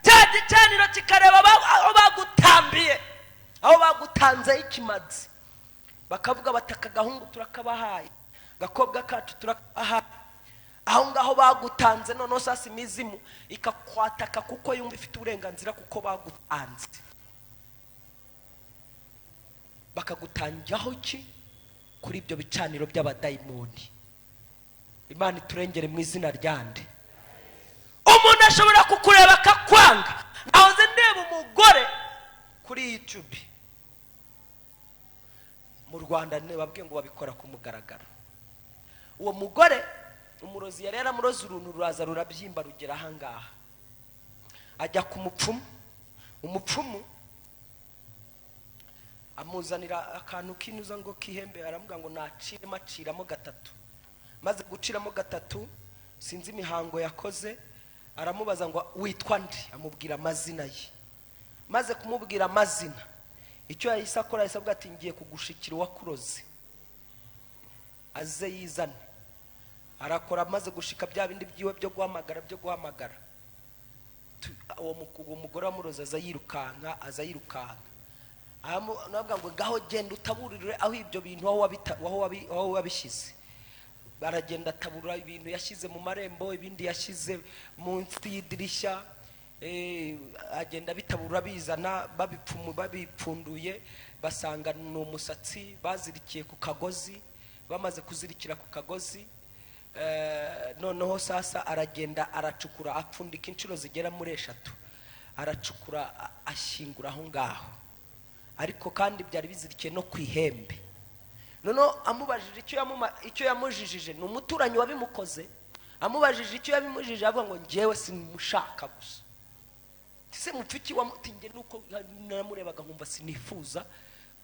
S3: cya gicaniro kikareba aho bagutambiye, aho bagutanzeho ikimazi, bakavuga bataka gahungu turakabahaye, gakobwa kacu turakabahaye. Aho ngaho bagutanze noneho sasa imizimu ikakwataka kuko yumva ifite uburenganzira kuko bagutanze. Bakagutangaho iki? Kuri ibyo bicaniro by'abadayimoni. Imana iturengere mu izina ryande. Umuntu ashobora kukureba akakwanga. Nahoze ndeba umugore kuri YouTube mu Rwanda, babwiye ngo babikora ku mugaragaro. Uwo mugore umurozi yari yaramuroze uruntu ruraza rurabyimba rugera ahangaha, ajya ku mupfumu. Umupfumu amuzanira akantu kinuza ngo kihembe, aramuga ngo naciremo gatatu. Maze guciramo gatatu, sinzi imihango yakoze, aramubaza ngo witwa ndi, amubwira amazina ye. Maze kumubwira amazina, icyo yahise akora yahise avuga ati ngiye kugushikira uwakuroze, aze yizane. Arakora, amaze gushika bya bindi byiwe byo guhamagara. Uwo mugore wamuroze aza yirukanka. Navuga ngo gaho genda utaburire aho ibyo bintu aho wabishyize. Baragenda atabura ibintu yashyize mu marembo, ibindi yashyize munsi y'idirishya, agenda bitabura bizana, babipfunduye basanga ni umusatsi bazirikiye ku kagozi. Bamaze kuzirikira ku kagozi, noneho sasa aragenda aracukura, apfundika inshuro zigera muri 3. Aracukura ashyingura aho ngaho, ariko kandi byari bizirikiye no ku ihembe. Noneho amubajije icyo yamujijije, ni umuturanyi wabimukoze. Amubajije icyo yabimujije, avuga ngo njyewe simushaka gusa. Se mupfiki wamutinge nuko namurebaga nkumva sinifuza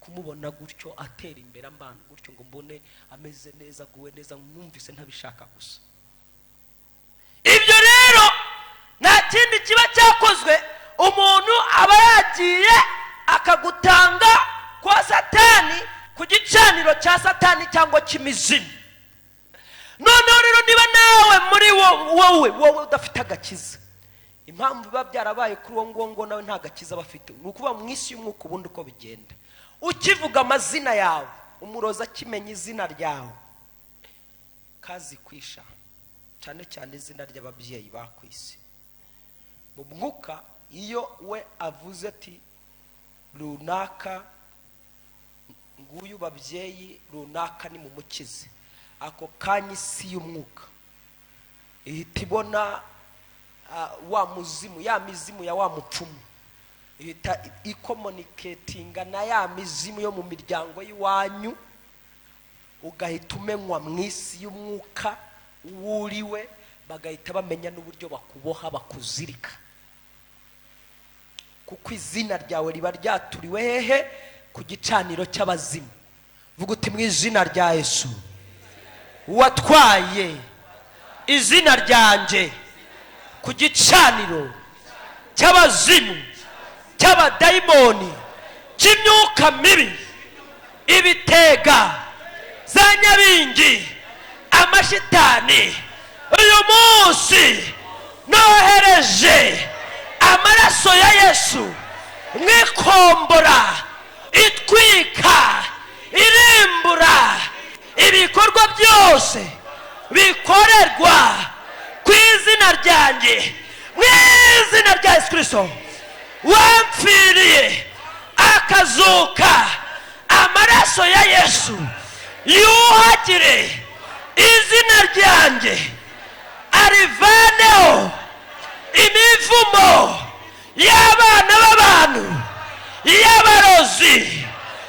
S3: kumubona gutyo atera imbere ambana gutyo ngo mbone ameze neza, guwe neza, numvise ntabishaka gusa. Ibyo rero nta kindi kiba cyakozwe, umuntu aba yagiye akagutanga kwa Satani, ku gicaniro cya Satani cyangwa cy'imizimu. Noneho rero niba nawe muri wowe udafite agakiza, impamvu biba byarabaye kuri uwo ngo nawe nta gakiza bafite, ni ukuba mu isi y'umwuka ubundi uko bigenda. Ukivuga amazina yawe, umuroza kimenya izina ryawe, kazi kwisha, cyane cyane izina ry'ababyeyi bakwisi. Mu mwuka iyo we avuze ati runaka, nguyu babyeyi runaka ni mu mukize, ako kanya isi y'umwuka ihita ibona wa muzimu, ya mizimu ya wa mupfumu, ihita ikomuniketinga na ya mizimu yo mu miryango y'iwanyu, ugahita umenywa mu isi y'umwuka wuriwe, bagahita bamenya n'uburyo bakuboha bakuzirika, kuko izina ryawe riba ryaturiwe hehe? Ku gicaniro cy'abazimu. Vuga uti mu izina rya Yesu, watwaye izina ryanjye ku gicaniro cy'abazimu, cy'abadayimoni, cy'imyuka mibi, ibitega, za nyabingi, amashitani. Uyu munsi nohereje amaraso ya Yesu mwikombora, itwika, irimbura ibikorwa byose bikorerwa ku izina ryanjye, mu izina rya Yesu Kristo wampfiriye akazuka. Amaraso ya Yesu yuhagire izina ryanjye, arivaneho imivumo y'abana b'abantu, y'abarozi,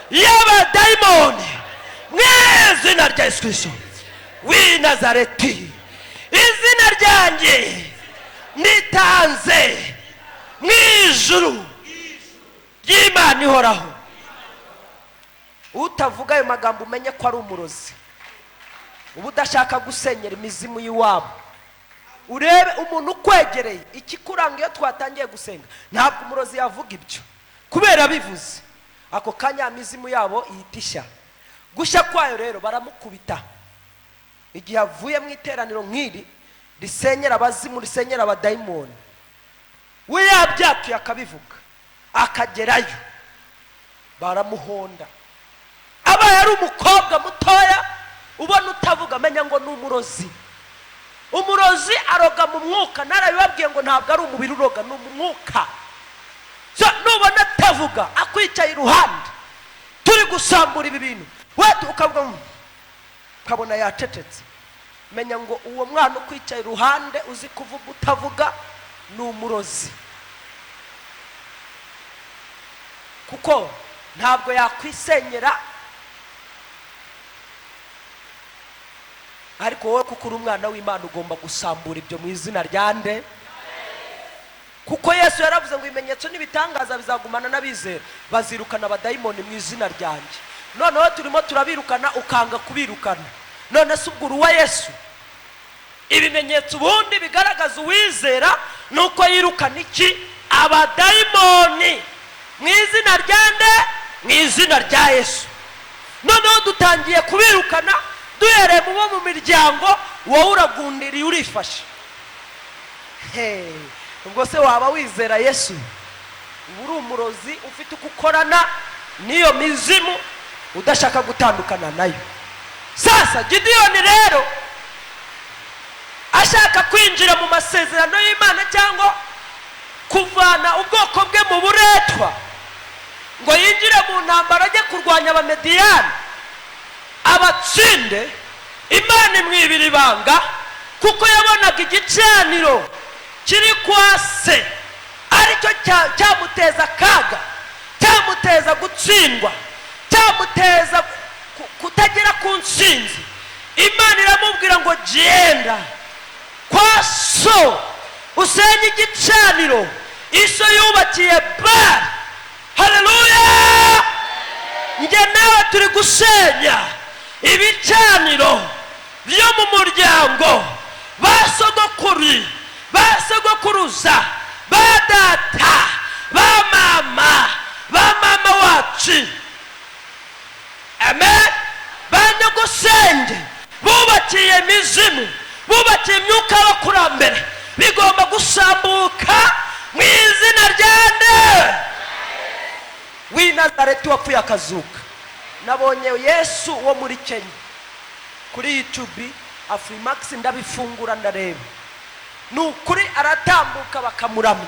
S3: y'abadayimoni, mu izina rya Yesu Kristo w'i Nazareti. Izina ryanjye nitanze mu ijuru ry'Imana ihoraho. Utavuga ayo magambo umenye ko ari umurozi, uba udashaka gusenyera imizimu y'iwabo. Urebe umuntu ukwegereye, ikikuranga iyo twatangiye gusenga ntabwo umurozi yavuga ibyo, kubera bivuze ako kanya imizimu yabo ihitishya. Gushya kwayo rero baramukubita igihe avuye mu iteraniro nk'iri risenyera abazimu, risenyera abadayimoni. We yabyatuye akabivuga, akagerayo baramuhonda. Abaye ari umukobwa mutoya ubona utavuga, menya ngo ni umurozi. Umurozi aroga mu mwuka, narabibabwiye ngo ntabwo ari umubiri uroga, ni umwuka. So nubona atavuga akwicaye iruhande turi gusambura ibi bintu, wetu ukavuga ukabona yacecetse, menya ngo uwo mwana ukwicaye iruhande uzi kuvuga utavuga ni umurozi. Kuko ntabwo yakwisenyera, ariko wowe kuko uri umwana w'Imana ugomba gusambura ibyo mu izina rya nde. Kuko Yesu yaravuze ngo ibimenyetso n'ibitangaza bizagumana n'abizera, bazirukana abadayimoni mu izina ryanjye. Noneho turimo turabirukana ukanga kubirukana. None se ubwo uwa Yesu, ibimenyetso ubundi bigaragaza uwizera nuko yirukana iki? Abadayimoni mu izina rya nde? Mu izina rya Yesu. Noneho dutangiye kubirukana duhereye mu bo mu miryango, wowe uragundiriye urifashe. Ubwo se waba wizera Yesu? Uri umurozi ufite uko ukorana n'iyo mizimu udashaka gutandukana nayo. Sasa Gideyoni rero ashaka kwinjira mu masezerano y'Imana cyangwa kuvana ubwoko bwe mu buretwa ngo yinjire mu ntambara ajye kurwanya abamediyani abatsinde, Imana imwibira ibanga, kuko yabonaga igicaniro kiri kwa se aricyo cyamuteza akaga, cyamuteza gutsindwa, cyamuteza kutagera ku ntsinzi. Imana iramubwira ngo genda kwa so usenye igicaniro iso yubakiye Bali. Haleluya! Njye nawe turi gusenya ibicaniro byo mu muryango, basogokuruza, badata, bamama wacu. Amen. Banyagusenge bubakiye imizimu, bubakiye imyuka y'abakurambere, bigomba gusambuka mu izina rya nde w'i Nazareti wapfuye akazuka. Nabonye Yesu wo muri Kenya kuri YouTube Afrimax, ndabifungura ndareba, nukuri aratambuka bakamuramya,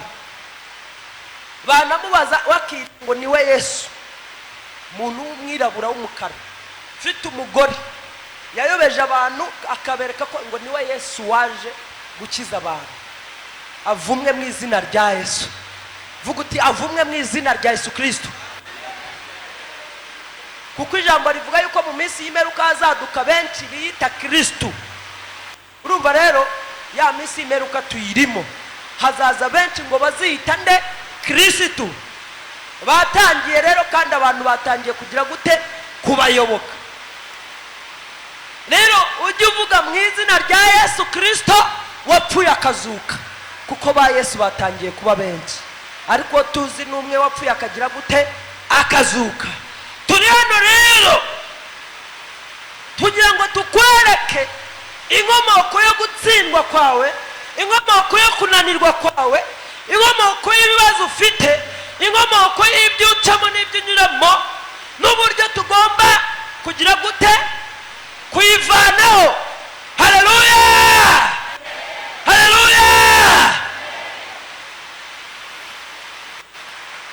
S3: banamubaza wakira ngo niwe Yesu. Muntu w'umwirabura w'umukara ufite umugore yayobeje abantu, akabereka ko ngo niwe Yesu waje gukiza abantu. Avumwe mu izina rya Yesu. Vuga uti avumwe mu izina rya Yesu Kristo. Kuko ijambo rivuga yuko mu minsi y'imperuka hazaduka benshi biyita Kristo. Urumva rero ya minsi y'imperuka tuyirimo, hazaza benshi ngo baziyita nde? Kristo. Batangiye rero, kandi abantu batangiye kugira gute? Kubayoboka. Rero ujye uvuga mu izina rya Yesu Kristo wapfuye akazuka, kuko ba Yesu batangiye kuba benshi, ariko tuzi n'umwe wapfuye akagira gute? Akazuka. Turi hano rero tugira ngo tukwereke inkomoko yo gutsindwa kwawe, inkomoko yo kunanirwa kwawe, inkomoko y'ibibazo ufite, inkomoko y'ibyo ucamo n'ibyo unyuramo, n'uburyo tugomba kugira gute? Kuyivanaho. Haleluya! Haleluya!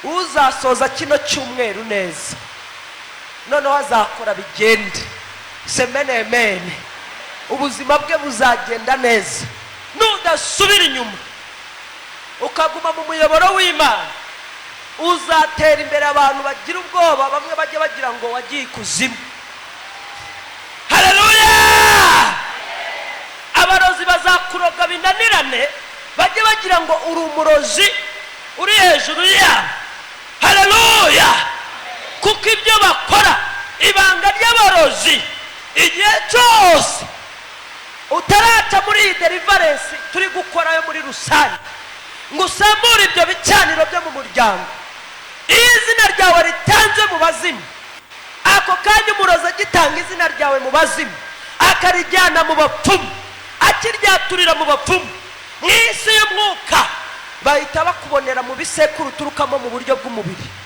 S3: Uzasoza kino cyumweru neza, noneho azakora bigende semene, ubuzima bwe buzagenda neza, nudasubira inyuma ukaguma mu muyoboro w'Imana, uzatera imbere abantu bagira ubwoba, bamwe bajye bagira ngo wagiye ikuzimu. Haleluya! Abarozi bazakuroga binanirane, bajye bagira ngo uri umurozi uri hejuru yabo. Haleluya! Kuko ibyo bakora, ibanga ry'abarozi, igihe cyose utaraca muri iyi deliverance turi gukora yo muri rusange, ngo usambure ibyo bicaniro byo mu muryango, iyo izina ryawe ritanzwe mu bazimu, ako kanya umurozi agitanga izina ryawe mu bazimu, akarijyana mu bapfumu, akiryaturira mu bapfumu, mu isi y'umwuka bahita bakubonera mu bisekuru uturukamo mu buryo bw'umubiri.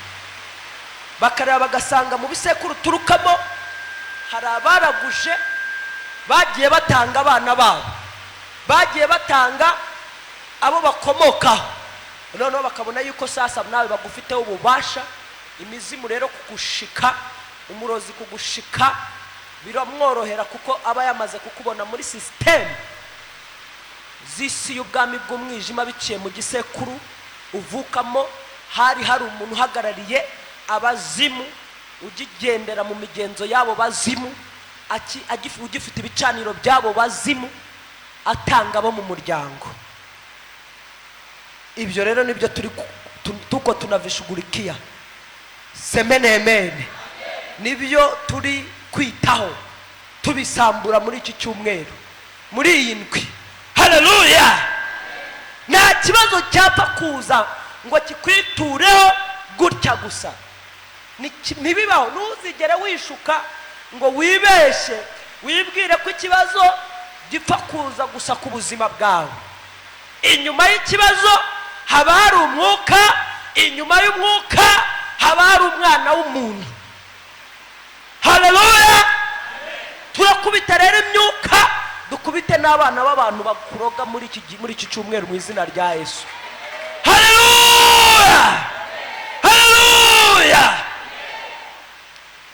S3: Bakareba bagasanga mu bisekuru uturukamo hari abaraguje, bagiye batanga abana babo, bagiye batanga abo bakomokaho, noneho bakabona yuko sasa nawe bagufiteho ububasha. Imizimu rero kugushika, umurozi kugushika biramworohera kuko aba yamaze kukubona muri system z'isi y'ubwami bw'umwijima, biciye mu gisekuru uvukamo. Hari umuntu uhagarariye abazimu, ugigendera mu migenzo yabo bazimu, ugifite ibicaniro byabo bazimu, atanga abo mu muryango. Ibyo rero nibyo tuko tunavishughulikia. Semene amen. Nibyo turi kwitaho, tubisambura muri iki cyumweru, muri iyi ndwi. Haleluya! Nta kibazo cyapfa kuza ngo kikwitureho gutya gusa, ntibibaho. Ntuzigere wishuka ngo wibeshe wibwire ko ikibazo gipfa kuza gusa ku buzima bwawe. Inyuma y'ikibazo haba hari umwuka, inyuma y'umwuka haba hari umwana w'umuntu. Haleluya! Turakubita rero imyuka, dukubite n'abana b'abantu bakuroga muri iki cyumweru mu izina rya Yesu. Haleluya! Haleluya!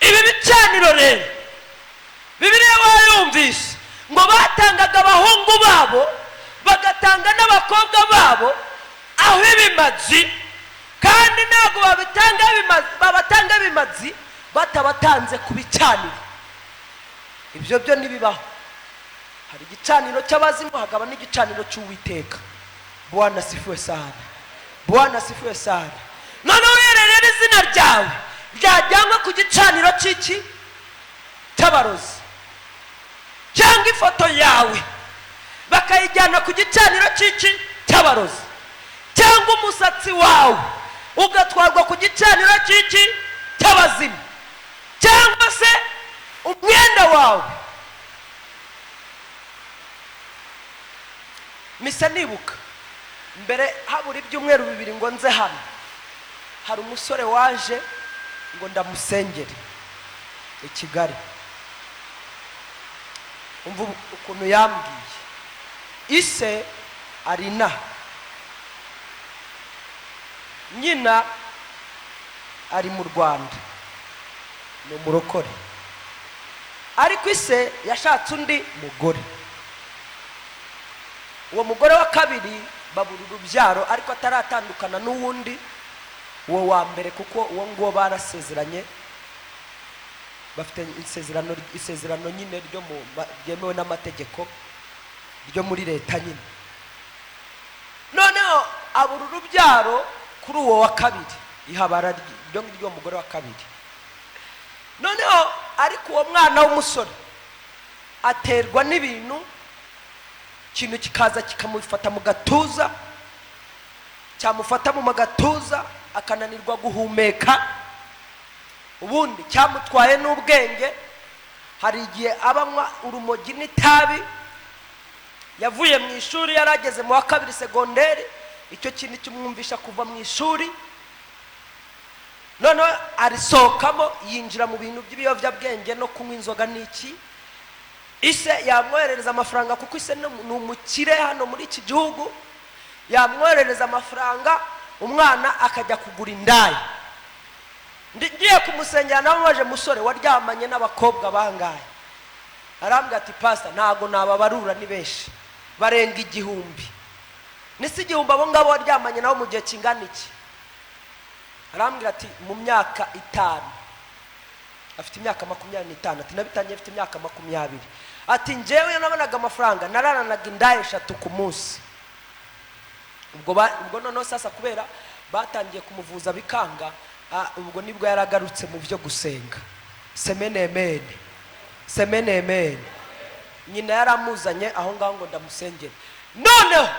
S3: Ibi bicaniro rero Bibiliya wayumvise ngo batangaga abahungu babo, bagatanga n'abakobwa babo aho ibimazi, kandi ntabwo babatanga ibimazi batabatanze ku bicaniro. Ibyo byo nibibaho. Hari igicaniro cy'abazimu, hakaba n'igicaniro cy'Uwiteka. Bwana asifiwe sana. Bwana asifiwe sana. None uyerere izina ryawe ryajyanwe ku gicaniro cy'iki cy'abarozi, cyangwa ifoto yawe bakayijyana ku gicaniro cy'iki cy'abarozi, cyangwa umusatsi wawe ugatwarwa ku gicaniro cy'iki cy'abazimu, cyangwa se umwenda wawe. Misa nibuka mbere habura ibyumweru 2 ngo nze hano, hari umusore waje ngo ndamusengere i Kigali. Umva ukuntu yambwiye. Ise arina, nyina ari mu Rwanda, ni umurokore, ariko ise yashatse undi mugore. Uwo mugore wa kabiri babura urubyaro, ariko ataratandukana n'uwundi uwo wa mbere, kuko uwo nguwo barasezeranye, bafite isezerano nyine ryo ryemewe n'amategeko ryo muri leta nyine. Noneho abura urubyaro kuri uwo wa kabiri, ihabara ryo mugore wa kabiri. Noneho ariko uwo mwana w'umusore aterwa n'ibintu, ikintu kikaza kikamufata mu gatuza, cyamufata mu gatuza akananirwa guhumeka, ubundi cyamutwaye n'ubwenge. Hari igihe abanywa urumogi n'itabi, yavuye mu ishuri yarageze mu wa kabiri segonderi, icyo kintu kimwumvisha kuva mu ishuri. Noneho arisohokamo yinjira mu bintu by'ibiyobyabwenge no kunywa inzoga n'iki. Ise yamwoherereza amafaranga, kuko ise ni umukire hano muri iki gihugu, yamwoherereza amafaranga, umwana akajya kugura indaya. Ngiye kumusengera namubaje, musore waryamanye n'abakobwa bangahe? Arambwira ati pastor, ntago nababarura ni benshi. barenga igihumbi. Nisi igihumbi abo ngabo waryamanye naho mu gihe kingana iki? Arambwira ati mu myaka 5. Afite imyaka 25. Ati nabitangiye afite imyaka 20. Ati njyewe nabonaga amafaranga nararanaga indaye 3 ku munsi. Ubwo noneho sasa kubera batangiye kumuvuza bikanga, ubwo nibwo yaragarutse mu byo gusenga. Semenemene. Nyina yaramuzanye aho ngaho ngo ndamusengere. Noneho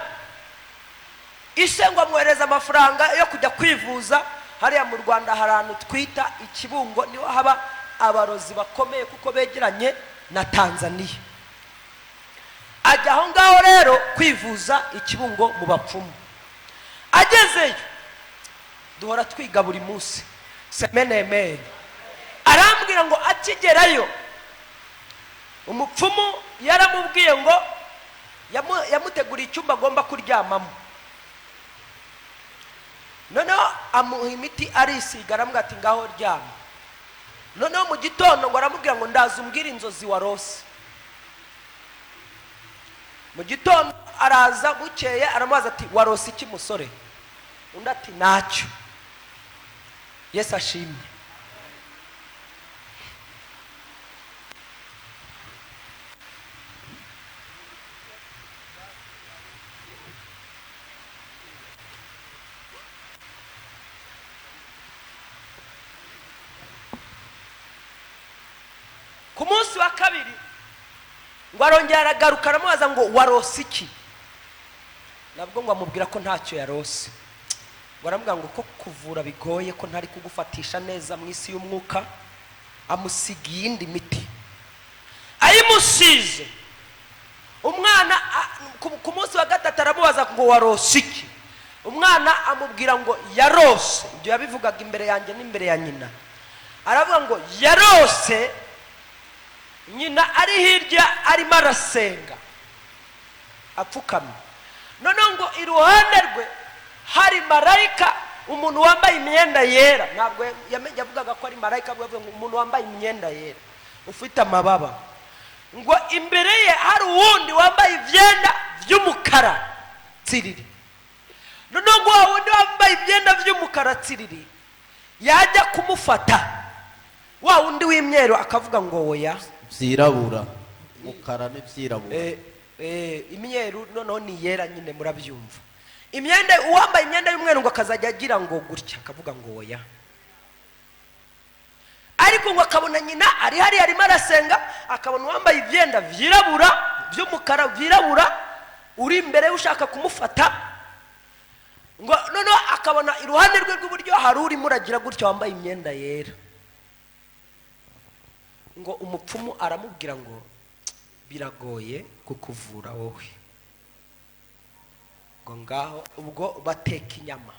S3: isengwa mwereza amafaranga yo kujya kwivuza. Hariya mu Rwanda harantu twita Ikibungo, niho haba abarozi bakomeye kuko begeranye na Tanzania. Ajya aho ngaho rero kwivuza Ikibungo mu bapfumu. Agezeyo duhora twiga buri munsi. Semenemene. Arambwira ngo akigerayo umupfumu yaramubwiye ngo yamuteguriye icyumba agomba kuryamamo. Noneho amuha imiti arisiga, aramubwira ati ngaho ryama. Noneho mu gitondo ngo aramubwira ngo ndaza umbwire inzozi warose. Mu gitondo araza bukeye aramubaza ati warose iki musore? Undi ati nacyo. Yesu ashimye. Ku munsi wa kabiri ngo arongera aragaruka aramubaza ngo warose iki? Nabwo ngo amubwira ko ntacyo yarose. Ngo aramubwira ngo ko kuvura bigoye, ko ntari kugufatisha neza mu isi y'umwuka. Amusigiye indi miti. Ayimusize umwana. Ku munsi wa gatatu aramubaza ngo warose iki? Umwana amubwira ngo yarose. Ibyo yabivugaga imbere yanjye n'imbere ya nyina. Aravuga ngo yarose nyina ari hirya arimo arasenga apfukamye. Noneho ngo iruhande rwe hari marayika, umuntu wambaye imyenda yera. Ntabwo yavugaga ko ari marayika, avuga ngo umuntu wambaye imyenda yera ufite amababa. Ngo imbere ye hari uwundi wambaye ibyenda by'umukara tsiriri. Noneho ngo wundi wambaye ibyenda by'umukara tsiriri yajya kumufata, wa wundi w'imyeru akavuga ngo oya
S4: byirabura. Mukara n'ibyirabura.
S3: Imyeru noneho ni yera nyine murabyumva. Imyenda uwambaye imyenda y'umweru ngo akazajya agira ngo gutya akavuga ngo oya. Ariko ngo akabona nyina ari hari arimo arasenga, akabona uwambaye ibyenda byirabura by'umukara byirabura uri imbere ushaka kumufata. Ngo noneho akabona iruhande rwe rw'iburyo hari urimo uragira gutya wambaye imyenda yera. Ngo umupfumu aramubwira ngo biragoye kukuvura wowe. Ngo ngaho ubwo bateka inyama,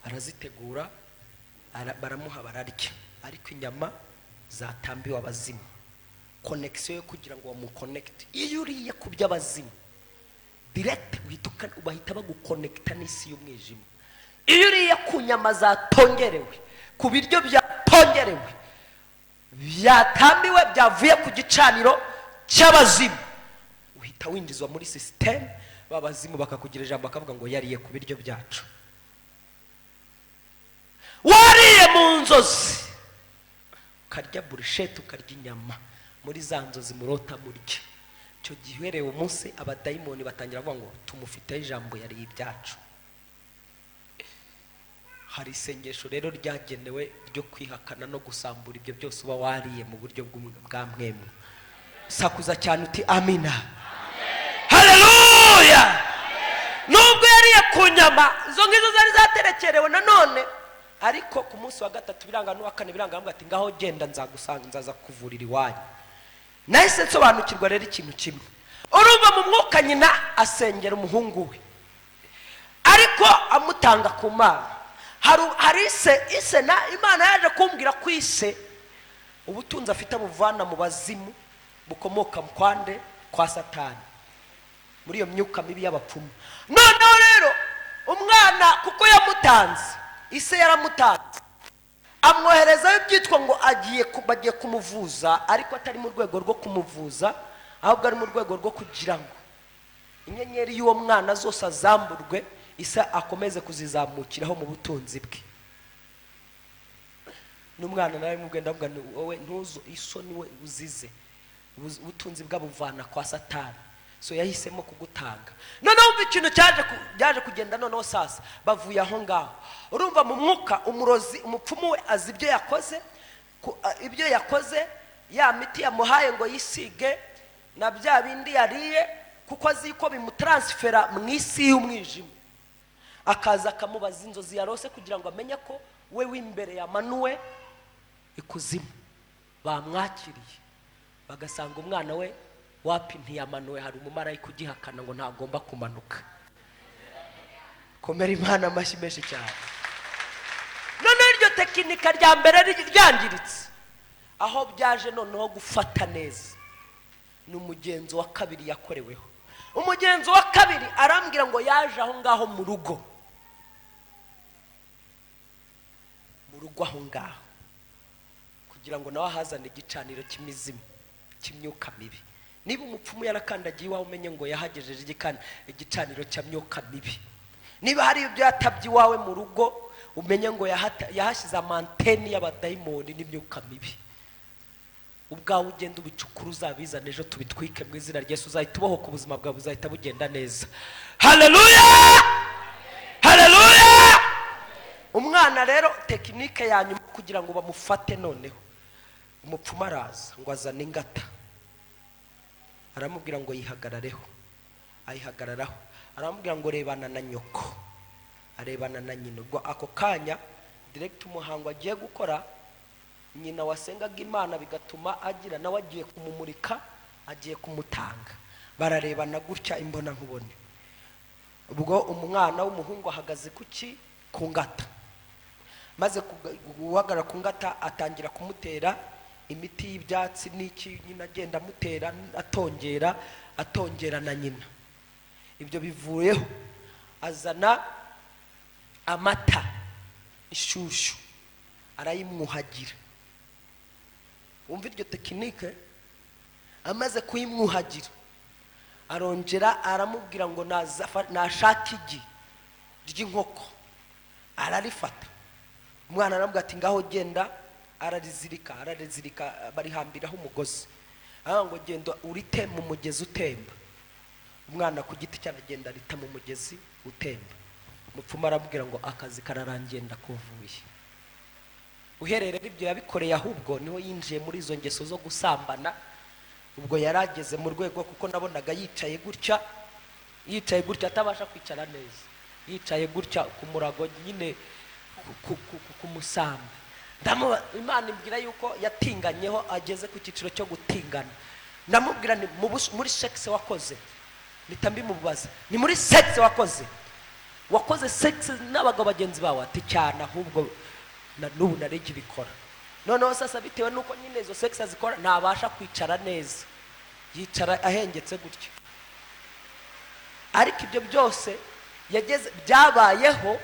S3: arazitegura baramuha bararya, ariko inyama zatambiwe abazimu. Connection yo kugira ngo bamuconnect. Iyo uriye ku by'abazimu direct bahita baguconnecta n'isi y'umwijima. Iyo uriye ku nyama zatongerewe, ku biryo byatongerewe, byatambiwe byavuye ku gicaniro cy'abazimu, uhita winjizwa muri system. Babazimu bakakugira ijambo bakavuga ngo yariye ku biryo byacu. Wariye mu nzozi ukarya burushete, ukarya inyama muri za nzozi murota murya. Icyo gihe umunsi abadayimoni batangira kuvuga ngo tumufiteho ijambo yariye ibyacu. Hari isengesho rero ryagenewe ryo kwihakana no gusambura ibyo byose uba wariye mu buryo bwa mwemwe. Sakuza cyane uti amina. Haleluya. Nubwo yariye ku nyama izo ngizo zari zaterekerewe nanone, ariko ku munsi wa gatatu biranga n'uwa kane biranga ambwa ati ngaho genda nzagusanga nzaza kuvurira iwanyu. Nahise nsobanukirwa rero ikintu kimwe. Urumva mu mwuka nyina asengera umuhungu we, ariko amutanga ku Mana. Hari ise na Imana yaje kumbwira ko ise ubutunzi afite buvana mu bazimu bukomoka mkwande kwa Satani, muri iyo myuka mibi y'abapfumu. Noneho rero umwana kuko yamutanze, ise yaramutanze, amwoherezayo byitwa ngo bagiye kumuvuza, ariko atari mu rwego rwo kumuvuza ahubwo ari mu rwego rwo kugira ngo inyenyeri y'uwo mwana zose azamburwe, isa akomeze kuzizamukiraho mu butunzi bwe. N'umwana nawe mugenda avuga ni wowe ntuzo isoni we uzize, ubutunzi bwabuvana kwa Satani, so yahisemo kugutanga. Noneho umva ikintu cyaje kugenda. Noneho sasa bavuye aho ngaho, urumva mu mwuka umurozi, umupfumu we azi ibyo yakoze, ya miti yamuhaye ngo yisige na bya bindi yariye, kuko azi ko bimutransfera mu isi y'umwijima. Akaza akamubaza inzozi yarose kugira ngo amenye ko we w'imbere yamanuwe ikuzimu, bamwakiriye bagasanga umwana we wapi ntiyamanuwe, hari umumarayika ugihakana ngo ntagomba kumanuka. Komera Imana amashyi menshi cyane. None iryo tekinika rya mbere ryangiritse, aho byaje noneho gufata neza ni umugenzo wa kabiri yakoreweho. Umugenzo wa kabiri arambwira ngo yaje aho ngaho mu rugo aho ngaho kugira ngo nawe ahazane igicaniro cy'imizimu, cy'imyuka mibi. Niba umupfumu yarakandagiye iwawe umenye ngo yahagejeje igicaniro cy'imyuka mibi. Niba hari ibyo yatabye iwawe mu rugo umenye ngo yahashyize amanteni y'abadayimoni n'imyuka mibi. Ubwawe ugenda ubicukuru uzabizana ejo tubitwike mu izina rya Yesu, uzahita uboho ku buzima bwawe buzahita bugenda neza. Haleluya, haleluya. Umwana rero tekinike ya nyuma kugira ngo bamufate, noneho umupfumu araza ngo azane ingata, aramubwira ngo yihagarareho, ayihagararaho, aramubwira ngo rebana na nyoko, arebana na nyina. Ubwo ako kanya direct umuhango agiye gukora, nyina wasengaga Imana bigatuma agira nawe agiye kumumurika, agiye kumutanga, bararebana gutya imbona nkubone. Ubwo umwana w'umuhungu ahagaze ku ngata, maze guhagarara ku ngata atangira kumutera imiti y'ibyatsi n'iki, nyina agenda amutera atongera na nyina. Ibyo bivuyeho azana amata ishushu arayimwuhagira. Umva iryo tekinike. Amaze kuyimwuhagira arongera aramubwira ngo nashaka igi ry'inkoko, ararifata. Umwana aramubwira ati ngaho genda, ararizirika barihambiraho umugozi, ngo genda urite mu mugezi utemba. Umwana ku giti cyaragenda rita mu mugezi utemba. Umupfumu aramubwira ngo akazi kararangiye ndakuvuye. Uhererera ibyo yabikoreye, ahubwo niho yinjiye muri izo ngeso zo gusambana. Ubwo yarageze mu rwego, kuko nabonaga yicaye gutya atabasha kwicara neza, yicaye gutya ku murago nyine ku musambi. Imana imbwira yuko yatinganyeho, ageze ku cyiciro cyo gutingana. Ndamubwira ni muri sex wakoze, nitambi mubaza ni muri sex wakoze sex n'abagabo bagenzi bawe? Ati cyane, ahubwo n'ubu narege bikora. Noneho sasa bitewe nuko nyine izo sex zikora ntabasha kwicara neza, yicara ahengetse gutya. Ariko ibyo byose byabayeho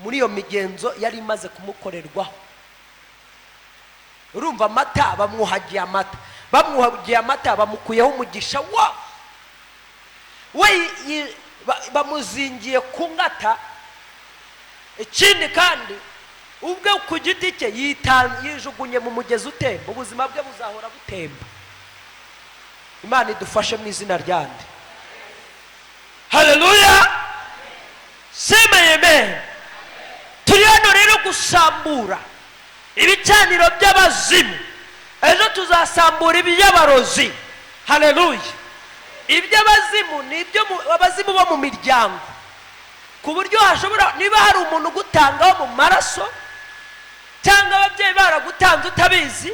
S3: muri iyo migenzo yari imaze kumukorerwaho. Urumva amata bamwuhagiye amata, bamukuyeho umugisha we bamuzingiye ku ngata. Ikindi kandi ubwe ku giti cye yijugunye mu mugezi utemba, ubuzima bwe buzahora butemba. Imana idufashe mu izina ryande. Haleluya, sema amen. Turi hano rero gusambura ibicaniro by'abazimu, ejo tuzasambura iby'abarozi. Haleluya. Iby'abazimu ni ibyo abazimu bo mu miryango, ku buryo hashobora, niba hari umuntu ugutangaho mu maraso, cyangwa ababyeyi baragutanze utabizi,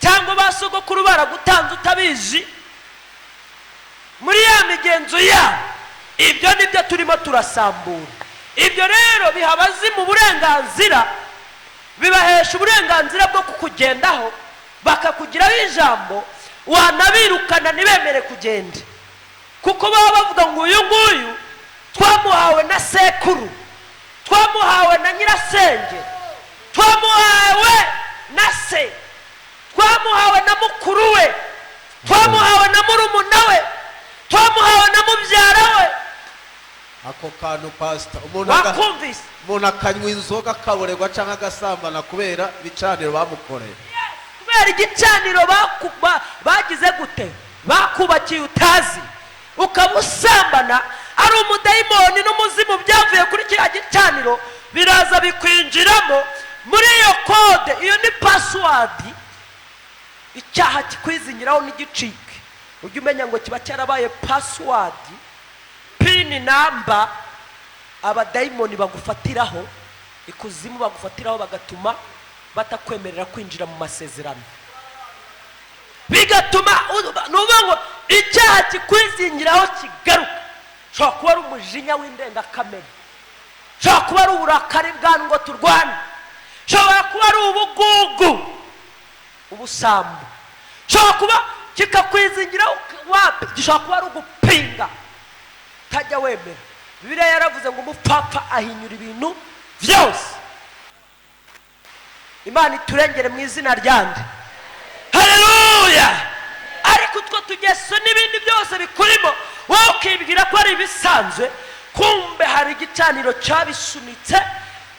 S3: cyangwa basogokuru baragutanze utabizi, muri ya migenzo yabo, ibyo nibyo turimo turasambura. Ibyo rero biha abazimu uburenganzira, bibahesha uburenganzira bwo kukugendaho, bakakugiraho ijambo, wanabirukana ntibemere kugenda, kuko baba bavuga ngo uyu nguyu twamuhawe na sekuru, twamuhawe na nyirasenge, twamuhawe na se, twamuhawe na mukuru we, twamuhawe na murumuna we twamuhawe na mubyara we.
S4: ako kantu pastor
S3: Wakumvise?
S4: umuntu akanywa inzoga akaborerwa cyangwa agasambana kubera ibicaniro bamukoreye.
S3: Kubera igicaniro bagize gute bakubakiye utazi ukabusambana, ari umudayimoni n'umuzimu byavuye kuri kiriya gicaniro biraza bikwinjiramo. Muri iyo kode, iyo ni password, icyaha kikwizingiraho n'igicike. Ujye umenya ngo kiba cyarabaye password, pin number abadayimoni bagufatiraho, ikuzimu bagufatiraho bagatuma batakwemerera kwinjira mu masezerano, bigatuma nuvuga ngo icyaha kikwizingiraho kigaruka. Shobora kuba ari umujinya w'indengakamere, shobora kuba ari uburakari bwa ngo turwane, shobora kuba ari ubugugu, ubusambo, shobora kuba kikakwizingiraho wapi, gishobora kuba ari ugupinga utajya wemera. Bibiliya yaravuze ngo umupfapfa ahinyura ibintu byose. Imana iturengere mu izina ryande. Haleluya. Ariko utwo tugeso n'ibindi byose bikurimo wowe ukibwira ko ari ibisanzwe, kumbe hari igicaniro cyabisunitse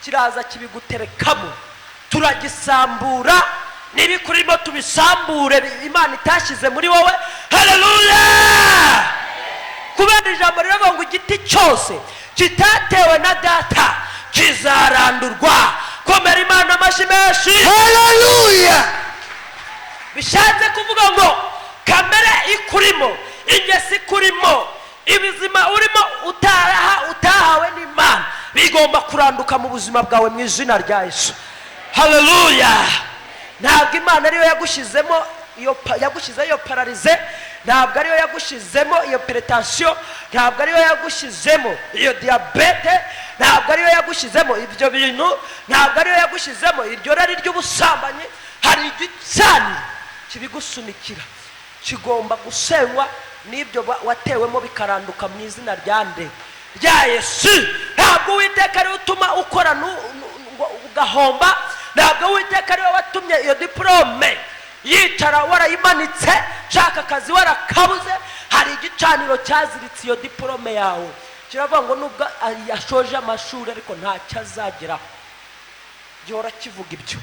S3: kiraza kibiguterekamo. Turagisambura, n'ibikurimo tubisambure Imana itashyize muri wowe. Haleluya. Kubera ijambo riravuga ngo igiti cyose kitatewe na data kizarandurwa. Komera Imana amashyi menshi.
S1: Haleluya.
S3: Bishatse kuvuga ngo kamere ikurimo, ingeso ikurimo, ibizima urimo utahawe n'Imana bigomba kuranduka mu buzima bwawe mu izina rya Yesu. Haleluya. Ntabwo Imana ariyo yagushizemo iyo pararize, ntabwo ariyo yagushizemo iyo hypertension, ntabwo ariyo yagushizemo iyo diabete, ntabwo ariyo yagushizemo ibyo bintu, ntabwo ariyo yagushizemo iryo rari ry'ubusambanyi. Hari igicaniro kibigusunikira, kigomba gusenywa n'ibyo watewemo bikaranduka mu izina rya Yesu. Ntabwo Uwiteka ariwe utuma ukora ugahomba, ntabwo Uwiteka ariwe watumye iyo diplome yicara warayimanitse, shaka akazi warakabuze. Hari igicaniro cyaziritse iyo diplome yawe, kiravuga ngo nubwo yashoje amashuri ariko ntacyo azageraho. Gihora kivuga ibyo.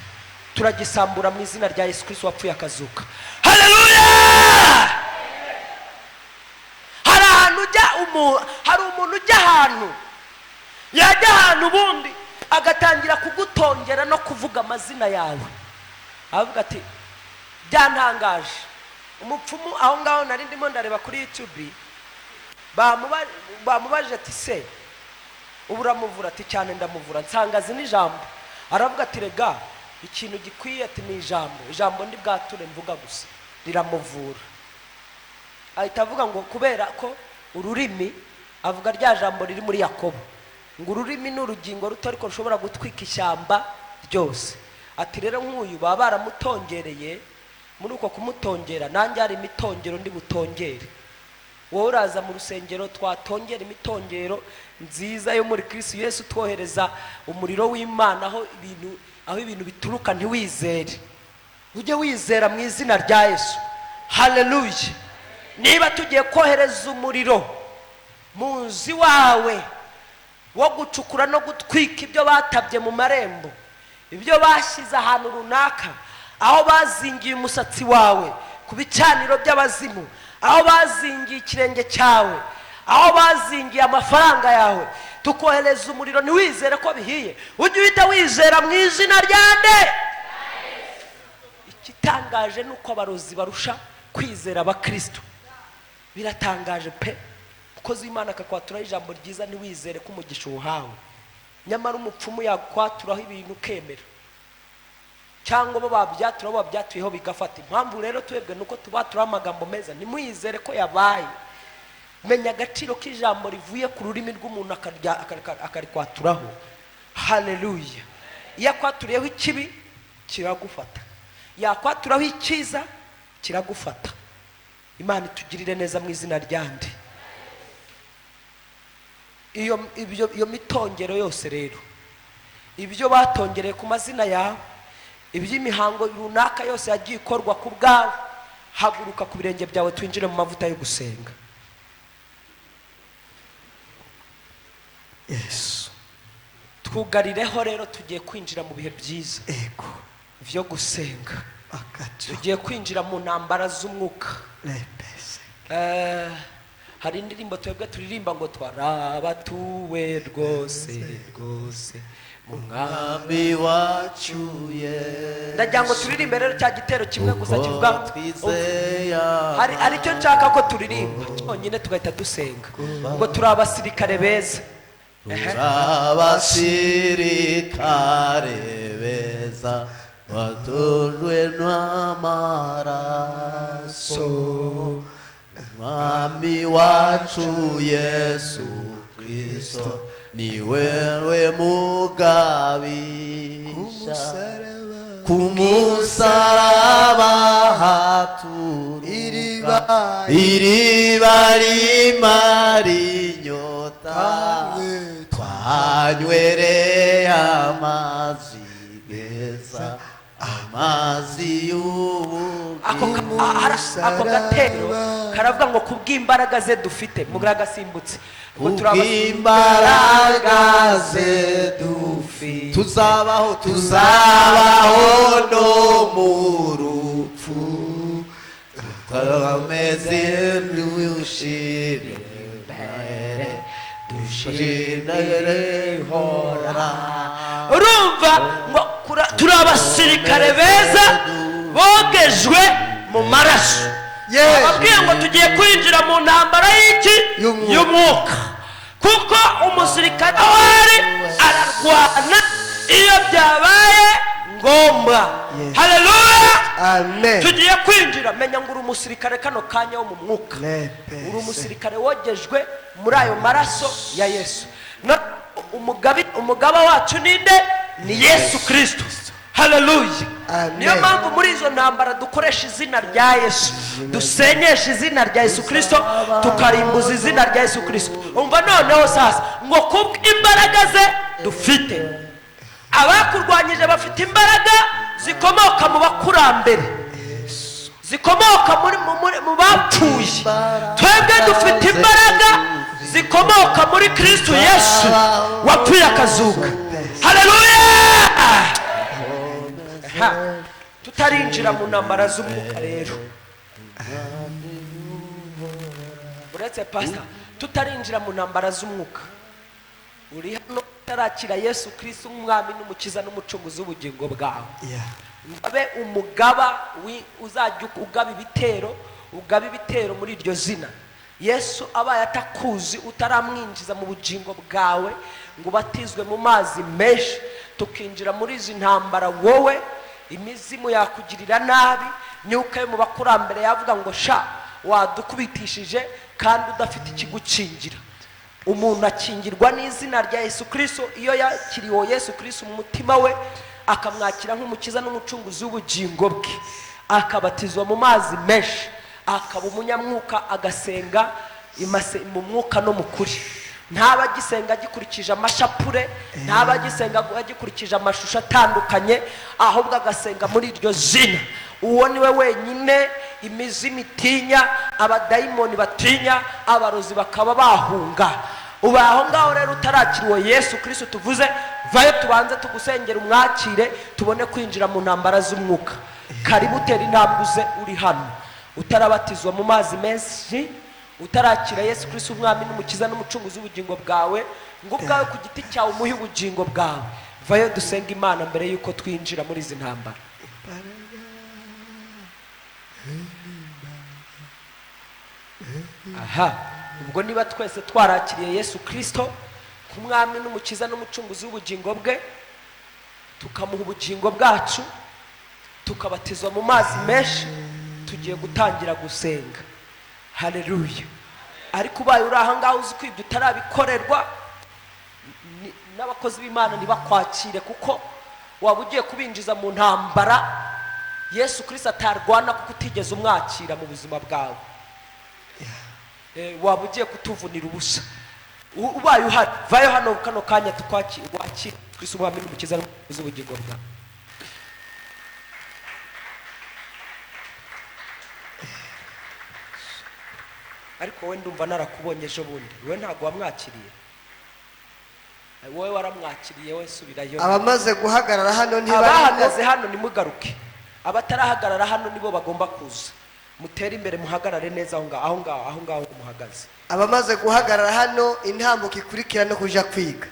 S3: Turagisambura mu izina rya Yesu Kristo wapfuye akazuka. Haleluya. Hari umuntu ujya ahantu, yajya ahantu ubundi agatangira kugutongera no kuvuga amazina yawe, avuga ati byantangaje. Umupfumu aho ngaho nari ndimo ndareba kuri YouTube, bamubajije ati se uburamuvura? Ati cyane ndamuvura, nsangazi n'ijambo. Aravuga ati rega ikintu gikwiye ati ni ijambo ndi bwature mvuga gusa riramuvura. Ahita avuga ngo kubera ko ururimi, avuga rya jambo riri muri Yakobo ngo ururimi n'urugingo ruto ariko rushobora gutwika ishyamba ryose. Ati rero nk'uyu baba baramutongereye, muri uko kumutongera nanjye hari imitongero ndi butongere. Wowe uraza mu rusengero twatongera imitongero nziza yo muri Kristo Yesu, twohereza umuriro w'Imana aho ibintu bituruka. Ntiwizere, ujye wizera mu izina rya Yesu. Haleluya. Niba tugiye kohereza umuriro mu nzu wawe wo gucukura no gutwika ibyo batabye mu marembo, ibyo bashyize ahantu runaka, aho bazingiye umusatsi wawe ku bicaniro by'abazimu, aho bazingiye ikirenge cyawe, aho bazingiye amafaranga yawe, tukohereza umuriro. Ntiwizere ko bihiye, ujye uhita wizera mu izina ryande. Ikitangaje nuko abarozi barusha kwizera abakristo. Biratangaje pe. Ukoze Imana akakwaturaho ijambo ryiza ntiwizere ko umugisha uhawe, nyamara umupfumu yakwaturaho ibintu ukemera, cyangwa bo babyatuyeho bigafata. Impamvu rero twebwe nuko tubaturaho amagambo meza, ntimwizere ko yabaye. Menya agaciro k'ijambo rivuye ku rurimi rw'umuntu akarikwaturaho. Haleluya. Iyo akwaturiyeho ikibi kiragufata, yakwaturaho icyiza kiragufata. Imana itugirire neza mu izina ryande. Iyo mitongero yose rero, ibyo batongereye ku mazina yawe, iby'imihango runaka yose yagiye ikorwa ku bwawe, haguruka ku birenge byawe twinjire mu mavuta yo gusenga.
S1: Yesu.
S3: Twugarireho rero tugiye kwinjira mu bihe byiza
S1: Ego.
S3: byo gusenga.
S1: Akacu.
S3: Tugiye kwinjira mu ntambara z'umwuka.
S1: Lepese.
S3: Hari indirimbo twebwe turirimba ngo twarabatuwe rwose rwose mu mwami
S4: wacu Yesu.
S3: ndagira ngo turirimbe rero cya gitero kimwe gusa kivuga
S4: Twizeye
S3: hari icyo nshaka ko turirimba cyonyine tugahita dusenga ngo turi abasirikare beza.
S4: abasirikare beza batujwe n'amaraso Mwami wacu Yesu Kristo ni wewe mugabisha ku musaraba haturuka iriba rimara inyota twanywereye amazi meza amazi
S3: ako gatero karavuga ngo kubw'imbaraga ze dufite mugasimbutse ngo
S4: kubw'imbaraga ze dufite tuzabaho no mu rupfu tutameze n'ushire dushire hora.
S3: urumva ngo turi abasirikare beza bogejwe mu maraso. ababwiye ngo tugiye kwinjira mu ntambara y'iki y'umwuka kuko umusirikare wari ararwana iyo byabaye ngombwa. Haleluya.
S1: Amen.
S3: tugiye kwinjira menya ngo uri umusirikare kano kanya wo mu mwuka. uri umusirikare wogejwe muri ayo maraso ya Yesu. umugaba wacu ninde? ni Yesu Kristo. Haleluya. niyo mpamvu muri izo ntambara dukoresha izina rya Yesu, dusenyesha izina rya Yesu Kristo, tukarimbuza izina rya Yesu Kristo. umva noneho sasa ngo kubw'imbaraga ze dufite. abakurwanyije bafite imbaraga zikomoka mu bakurambere, zikomoka mu bapfuye. twebwe dufite imbaraga zikomoka muri Kristo Yesu wapfuye akazuka. Haleluya. tutarinjira mu ntambara z'umwuka rero, uretse pastor, tutarinjira mu ntambara z'umwuka, uri hano utarakira Yesu Kristo nk'umwami n'umukiza n'umucunguzi w'ubugingo bwawe, abe umugaba uzajya ugaba ibitero muri iryo zina. Yesu abaye atakuzi, utaramwinjiza mu bugingo bwawe ngo ubatizwe mu mazi menshi, tukinjira muri izi ntambara, wowe imizimu yakugirira nabi, myuka yo mu bakurambere yavuga ngo sha wadukubitishije kandi udafite ikigukingira. umuntu akingirwa n'izina rya Yesu Kristo iyo yakiriye Yesu Kristo mu mutima we, akamwakira nk'umukiza n'umucunguzi w'ubugingo bwe, akabatizwa mu mazi menshi, akaba umunyamwuka, agasenga mu mwuka no mu kuri. ntaba agisenga agikurikije amashapure, ntaba agisenga agikurikije amashusho atandukanye, ahubwo agasenga muri iryo zina. uwo niwe wenyine imizimu itinya, abadayimoni batinya, abarozi bakaba bahunga. uba aho ngaho rero utarakiriwe Yesu Kristo, tuvuze vayo tubanze tugusengera umwakire, tubone kwinjira mu ntambara z'umwuka. karibu utera intambwe uze uri hano utarabatizwa mu mazi menshi, utarakira Yesu Kristo umwami n'umukiza n'umucunguzi w'ubugingo bwawe, ngo ubwawe ku giti cyawe umuhe ubugingo bwawe. vayo dusenga Imana mbere yuko twinjira muri izi ntambara. ubwo niba twese twarakiriye Yesu Kristo nk'umwami n'umukiza n'umucunguzi w'ubugingo bwe, tukamuha ubugingo bwacu, tukabatizwa mu mazi menshi, tugiye gutangira gusenga. Haleluya. ariko ubaye uri aha ngaho uzi ko ibyo utarabikorerwa, n'abakozi b'Imana ntibakwakire, kuko waba ugiye kubinjiza mu ntambara Yesu Kristo atarwana kuko utigeze umwakira mu buzima bwawe. waba ugiye kutuvunira ubusa. ubaye uhari, vayo hano kano kanya tukwakira, wakira Kristo umwami n'umukiza n'umucunguzi w'ubugingo bwawe. ariko we ndumva narakubonye ejo bundi we ntago wamwakiriye wowe waramwakiriye we subirayo
S1: abamaze guhagarara hano
S3: abahagaze hano nimugaruke abatarahagarara hano nibo bagomba kuza mutere imbere muhagarare neza aho ngaho muhagaze
S1: abamaze guhagarara hano intambuko ikurikira no kuja kwiga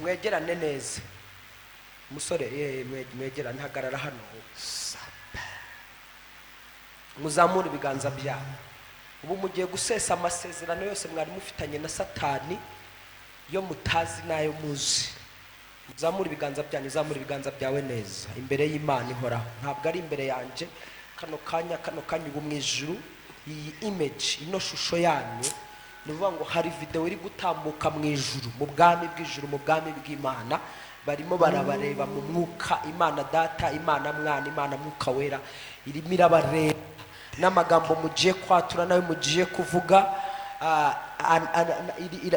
S3: mwegerane neza umusore mwegerane hagarara hano muzamura ibiganza byabo ubu mugiye gusesa amasezerano yose mwari mufitanye na Satani yo mutazi nayo muzi muzamura ibiganza byanyu zamura ibiganza byawe neza imbere y'Imana ihoraho ntabwo ari imbere yanje kano kanya ubu mu ijuru iyi image ino shusho yanyu nuvuga ngo hari video iri gutambuka mu ijuru mu bwami bw'ijuru mu bwami bw'Imana barimo barabareba mu mwuka Imana data Imana mwana Imana mwuka wera irimo irabareba n'amagambo mugiye kwatura nayo mugiye kuvuga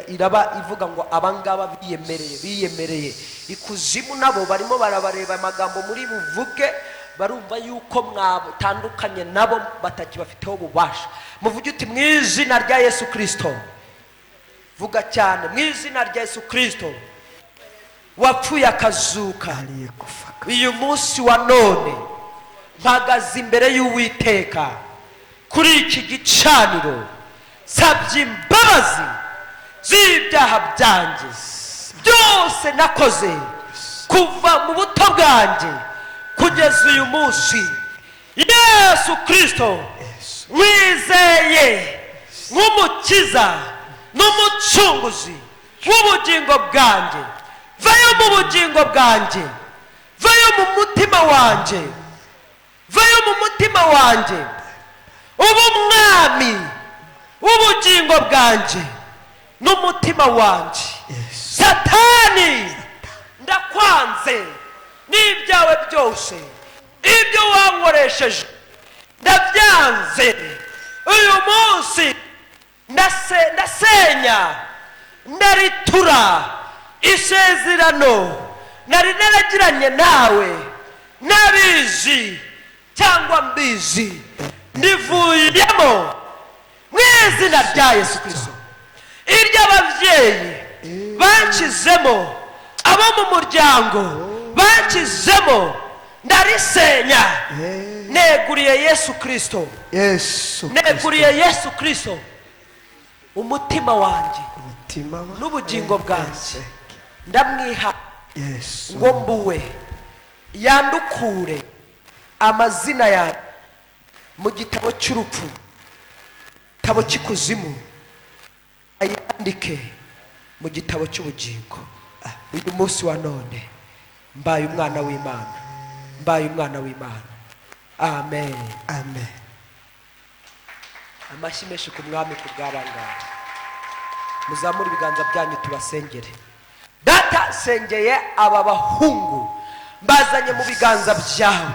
S3: iraba ivuga ngo abangaba biyemereye ikuzimu nabo barimo barabareba amagambo muri buvuge barumva yuko mwatandukanye nabo batakibafiteho ububasha muvuge uti mu izina rya Yesu Kristo vuga cyane mu izina rya Yesu Kristo wapfuye akazuka uyu munsi wa none mpagaze imbere y'Uwiteka kuri iki gicaniro sabye imbabazi z'ibyaha byanjye byose nakoze kuva mu buto bwanjye kugeza uyu munsi Yesu Kristo wizeye nk'umukiza n'umucunguzi w'ubugingo bwanjye vayo mu bugingo bwanjye vayo mu mutima wanjye vayo mu mutima wanjye ubu mwami w'ubugingo bwanjye n'umutima wanjye Satani ndakwanze n'ibyawe byose ibyo wankoresheje ndabyanze uyu munsi ndasenya ndaritura isezerano nari naragiranye nawe nabizi cyangwa mbizi ndivuyemo mu izina rya Yesu Kristo iry'ababyeyi bankizemo abo mu muryango bankizemo ndarisenya neguriye Yesu Kristo neguriye Yesu Kristo umutima wanjye n'ubugingo bwanjye ndamwiha ngo mbuwe yandukure amazina yanjye mu gitabo cy'urupfu gitabo cy'ikuzimu ayandike mu gitabo cy'ubugingo uyu munsi wa none mbaye umwana w'Imana mbaye umwana w'Imana amen
S1: amen
S3: amashyi menshi ku mwami ku bw'abangaba muzamura ibiganza byanyu tubasengere data sengeye aba bahungu mbazanye mu biganza byawe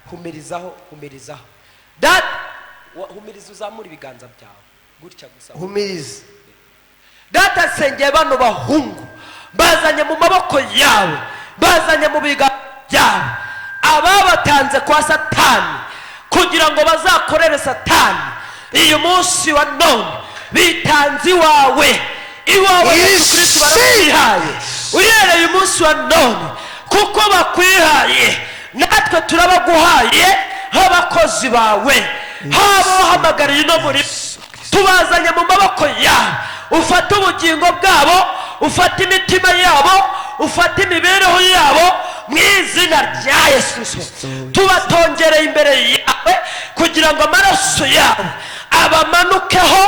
S3: humirizaho data humiriza uzamura ibiganza byawe gutya gusa
S1: humiriza
S3: data sengeye bano bahungu bazanye mu maboko yawe bazanye mu biganza byawe ababatanze kwa Satani kugira ngo bazakorere Satani uyu munsi wa none bitanze iwawe Yesu Kristo barakwihaye uhereye umunsi wa none kuko bakwihaye natwe turabaguhaye nk'abakozi bawe haba wahamagariye no muri tubazanye mu maboko yawe ufata ubugingo bwabo ufata imitima yabo ufata imibereho yabo mu izina rya Yesu Kristo tubatongereye imbere yawe kugira ngo amaraso yawe abamanukeho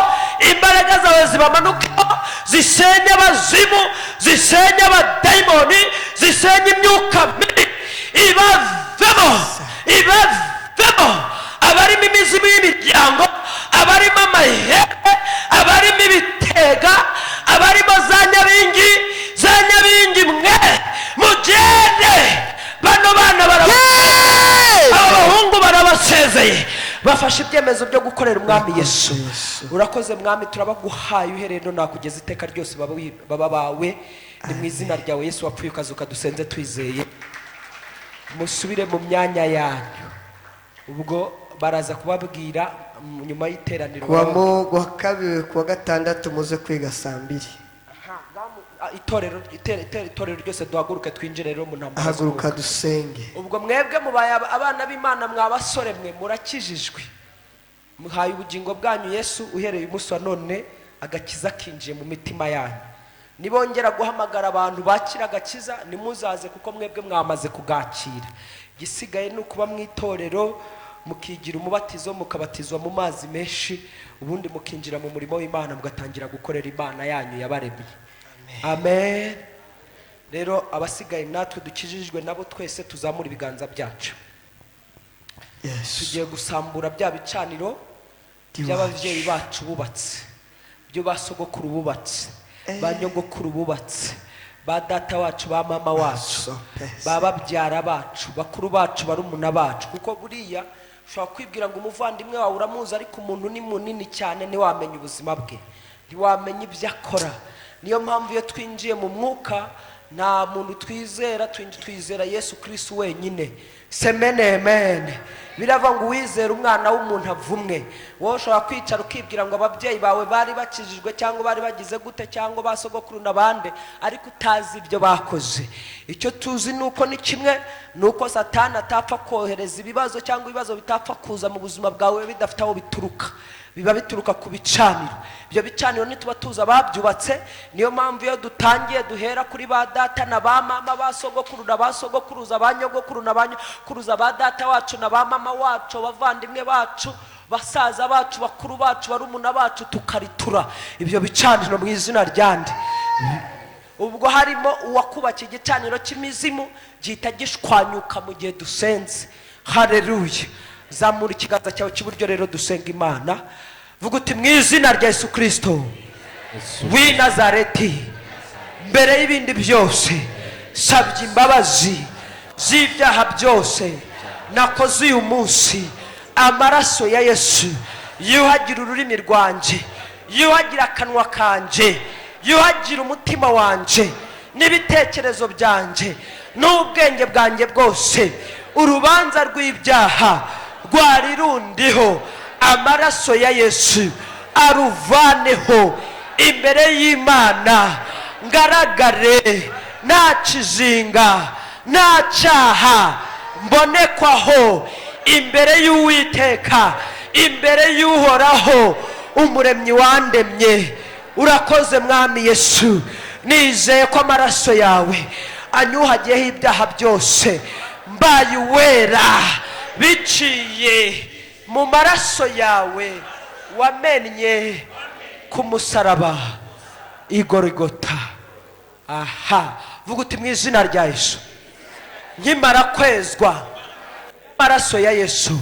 S3: imbaraga zawe zibamanukeho zisenye abazimu zisenye abadayimoni zisenye imyuka mibi ibavemo abarimo imizimu y'imiryango abarimo amahembe abarimo ibitega abarimo za nyabingi mwe mugende bano bana abahungu barabasezeye bafashe ibyemezo byo gukorera umwami Yesu urakoze mwami turabaguhaye uhereye no nakugeza iteka ryose baba bawe ni mu izina ryawe Yesu wapfuye ukazuka dusenze twizeye musubire mu myanya yanyu ubwo baraza kubabwira nyuma y'iteraniro
S1: kuwa kabiri kuwa gatandatu muze kwiga saa 2.
S3: itorero ryose duhaguruke twinjire rero mu ntambara.
S1: Haguruka dusenge.
S3: Ubwo mwebwe mubaye abana b'Imana, mwabasore mwe murakijijwe, muhaye ubugingo bwanyu Yesu uhereye umunsi wa none, agakiza kinjiye mu mitima yanyu. Nibongera guhamagara abantu bakira agakiza nimuzaze, kuko mwebwe mwamaze kugakira. Gisigaye ni ukuba mu itorero mukigira umubatizo, mukabatizwa mu mazi menshi, ubundi mukinjira mu murimo w'Imana, mugatangira gukorera Imana yanyu yabaremye. Amen. Rero abasigaye natwe dukijijwe nabo twese tuzamura ibiganza byacu.
S1: Yes.
S3: Tugiye gusambura bya bicaniro by'abavyeyi bacu bubatse, byo basogokuru bubatse, ba nyogokuru bubatse, ba data wacu, ba mama wacu, ba babyara bacu, bakuru bacu, barumuna bacu. Kuko buriya ushobora kwibwira ngo umuvandimwe wawe uramuzi, ariko umuntu ni munini cyane, ntiwamenya ubuzima bwe, ntiwamenya ibyo akora. Niyo mpamvu iyo twinjiye mu mwuka nta muntu twizera, twizera Yesu Kristo wenyine. Semene amen. Birava ngo uwizera umwana w'umuntu avumwe. Wowe ushobora kwicara ukibwira ngo ababyeyi bawe bari bakijijwe cyangwa bari bagize gute cyangwa basogokuru n'abande, ariko utazi ibyo bakoze. Icyo tuzi nuko ni kimwe, nuko Satani atapfa kohereza ibibazo cyangwa ibibazo bitapfa kuza mu buzima bwawe bidafite aho bituruka. Biba bituruka ku bicaniro. Ibyo bicaniro nituba tuza babyubatse. Niyo mpamvu iyo dutangiye duhera kuri ba data na ba mama, basogokuru na basogokuruza, banyogokuru na banyokuruza, ba data wacu na ba mama wacu, bavandimwe bacu, basaza bacu, bakuru bacu, barumuna bacu, tukaritura ibyo bicaniro mu izina ryande. Ubwo harimo uwakubaka igicaniro cy'imizimu gihita gishwanyuka mu gihe dusenze. Haleluya. Zamura ikiganza cyawe cy'iburyo rero dusenga Imana. Vuga uti mu izina rya Yesu Kristo w'i Nazareti, mbere y'ibindi byose sabye imbabazi z'ibyaha byose nakoze uyu munsi. Amaraso ya Yesu yuhagira ururimi rwanje, yuhagira akanwa kanje, yuhagira umutima wanje n'ibitekerezo byanje n'ubwenge bwanjye bwose. Urubanza rw'ibyaha rwari rundiho, amaraso ya Yesu aruvaneho imbere y'Imana, ngaragare nta kizinga nta cyaha mbonekwaho imbere y'Uwiteka, imbere y'Uhoraho umuremyi wandemye. Urakoze mwami Yesu, nizeye ko amaraso yawe anyuhagiyeho ibyaha byose, mbaye uwera biciye mu maraso yawe wamennye ku musaraba igorigota. Aha, vuga uti mu izina rya Yesu, nkimara kwezwa amaraso ya Yesu,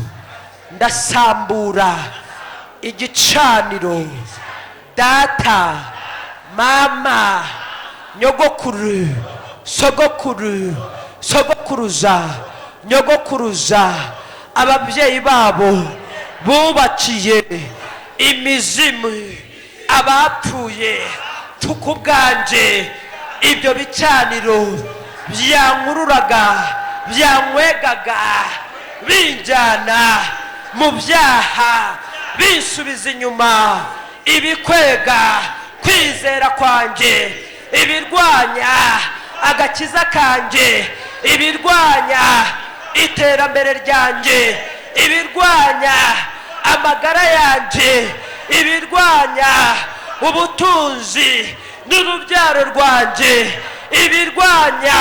S3: ndasambura igicaniro data, mama, nyogokuru, sogokuru, sogokuruza, nyogokuruza, ababyeyi babo bubakiye imizimu, abapfuye tukubwanje. Ibyo bicaniro byankururaga, byankwegaga, binjyana mu byaha, bisubiza inyuma, ibikwega kwizera kwanjye, ibirwanya agakiza kanjye, ibirwanya iterambere ryanjye, ibirwanya amagara yanjye, ibirwanya ubutunzi n'urubyaro rwanjye, ibirwanya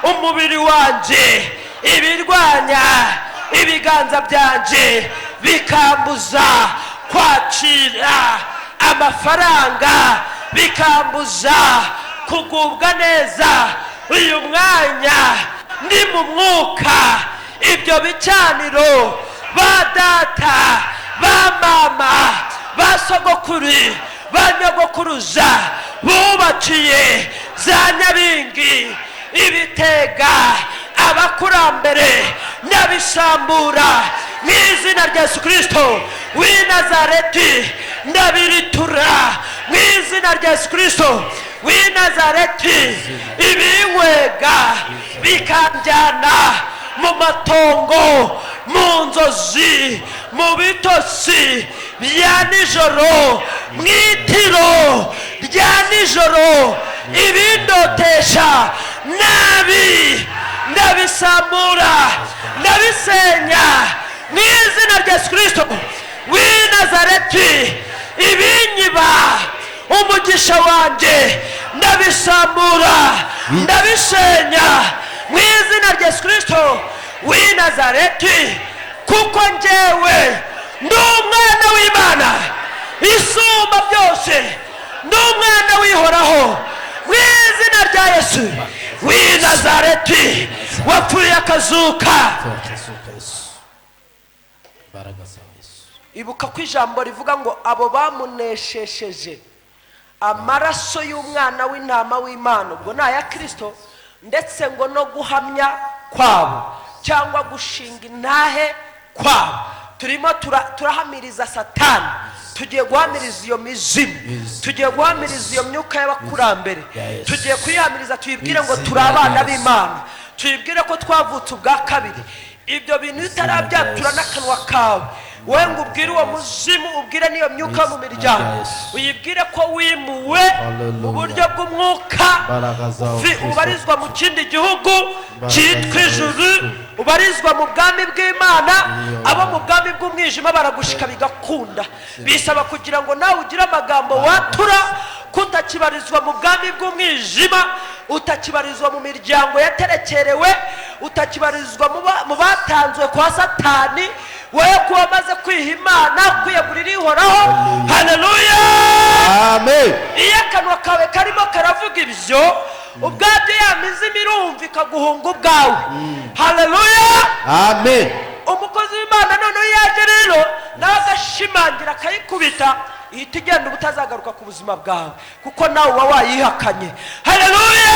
S3: umubiri wanjye, ibirwanya ibiganza byanjye, bikambuza kwakira amafaranga, bikambuza kugubwa neza. Uyu mwanya ndi mu mwuka, ibyo bicaniro ba data, ba mama, ba sogokuru, ba nyogokuruza bubakiye za Nyabingi, Ibitega, abakurambere, ndabisambura mu izina rya Yesu Kristo w'i Nazareti. Ndabiritura mu izina rya Yesu Kristo w'i Nazareti. Ibinkwega bikanjyana mu matongo, mu nzozi, mu bitosi bya nijoro, mu itiro rya nijoro, ibindotesha nabi ndabisambura, ndabisenya mu izina rya Yesu Kristo w'i Nazareti. Ibinyiba umugisha wanjye ndabisambura, ndabisenya mu izina rya Yesu Kristo w'i Nazareti, kuko njyewe ndi umwana w'Imana isumba byose, ndi umwana w'ihoraho mu izina rya Yesu w'i Nazareti wapfuye akazuka. Ibuka ko ijambo rivuga ngo abo bamuneshesheje amaraso y'umwana w'intama w'Imana, ubwo ni aya Kristo, ndetse ngo no guhamya kwabo cyangwa gushinga intahe kwabo. Turimo turahamiriza Satani, tugiye guhamiriza iyo mizimu, tugiye guhamiriza iyo myuka y'abakurambere, tugiye kuyihamiriza, tuyibwire ngo turi abana b'Imana, tuyibwire ko twavutse ubwa kabiri. Ibyo bintu bitarabyatura n'akanwa kawe, wowe ngo ubwire uwo muzimu, ubwire n'iyo myuka mu miryango, uyibwire ko wimuwe mu buryo bw'umwuka, ubarizwa mu kindi gihugu cyitwa ijuru, ubarizwa mu bwami bw'Imana. Abo mu bwami bw'umwijima baragushika bigakunda, bisaba kugira ngo nawe ugire amagambo watura, kutakibarizwa mu bwami bw'umwijima, utakibarizwa mu miryango yaterekerewe, utakibarizwa mu batanzwe kwa Satani, wowe kuba maze kwiha Imana, kwiyegurira ihoraho. Haleluya, amen. Iyo akanwa kawe karimo karavuga ibyo, ubwabyo ya mizimu irumva ikaguhunga ubwawe. Haleluya, amen. Umukozi w'Imana noneho yaje rero nawe agashimangira, akayikubita, ihita igenda ubutazagaruka ku buzima bwawe, kuko nawe uba wayihakanye. Haleluya,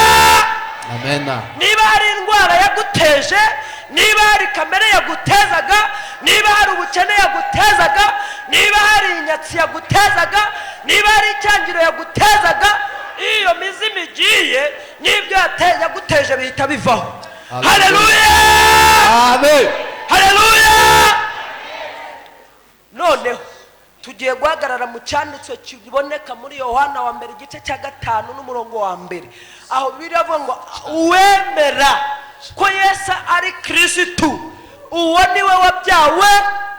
S3: amen. Niba hari indwara yaguteje, niba hari kamere yagutezaga, niba hari ubukene yagutezaga, niba hari inyatsi yagutezaga, niba hari icyangiro yagutezaga, iyo mizimu igiye n'ibyo yaguteje bihita bivaho. Haleluya, amen. Haleluya. Noneho tugiye guhagarara mu cyanditswe kiboneka muri Yohana wa mbere igice cya 5 n'umurongo wa mbere, aho biravuga ngo uwemera ko Yesu ari Kristo, uwo niwe wabyawe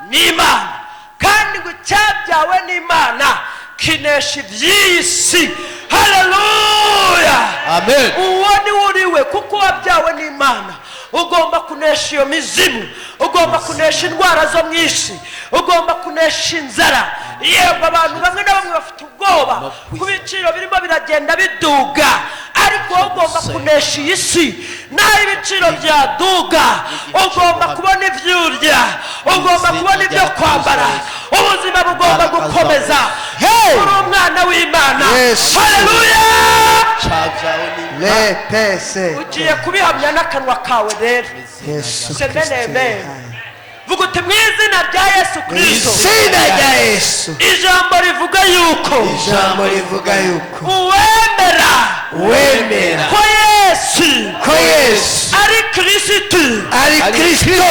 S3: n'Imana, kandi ngo cyabyawe n'Imana kinesha iby'isi. Haleluya, amen. Uwo niwe uriwe, kuko wabyawe n'Imana ugomba kunesha iyo mizimu, ugomba kunesha indwara zo mu isi, ugomba kunesha inzara. Yego abantu bamwe na bamwe bafite ubwoba ku biciro birimo biragenda biduga, ariko ugomba kunesha iyi si. Naho ibiciro byaduga, ugomba kubona ibyo urya, ugomba kubona ibyo kwambara, ubuzima bugomba gukomeza. Uri umwana w'Imana. Haleluya, ugiye kubihamya n'akanwa kawe rero. Vuga uti mu izina rya Yesu Kristo, izina rya Yesu. Ijambo rivuga yuko uwemera ko Yesu ari Kristo,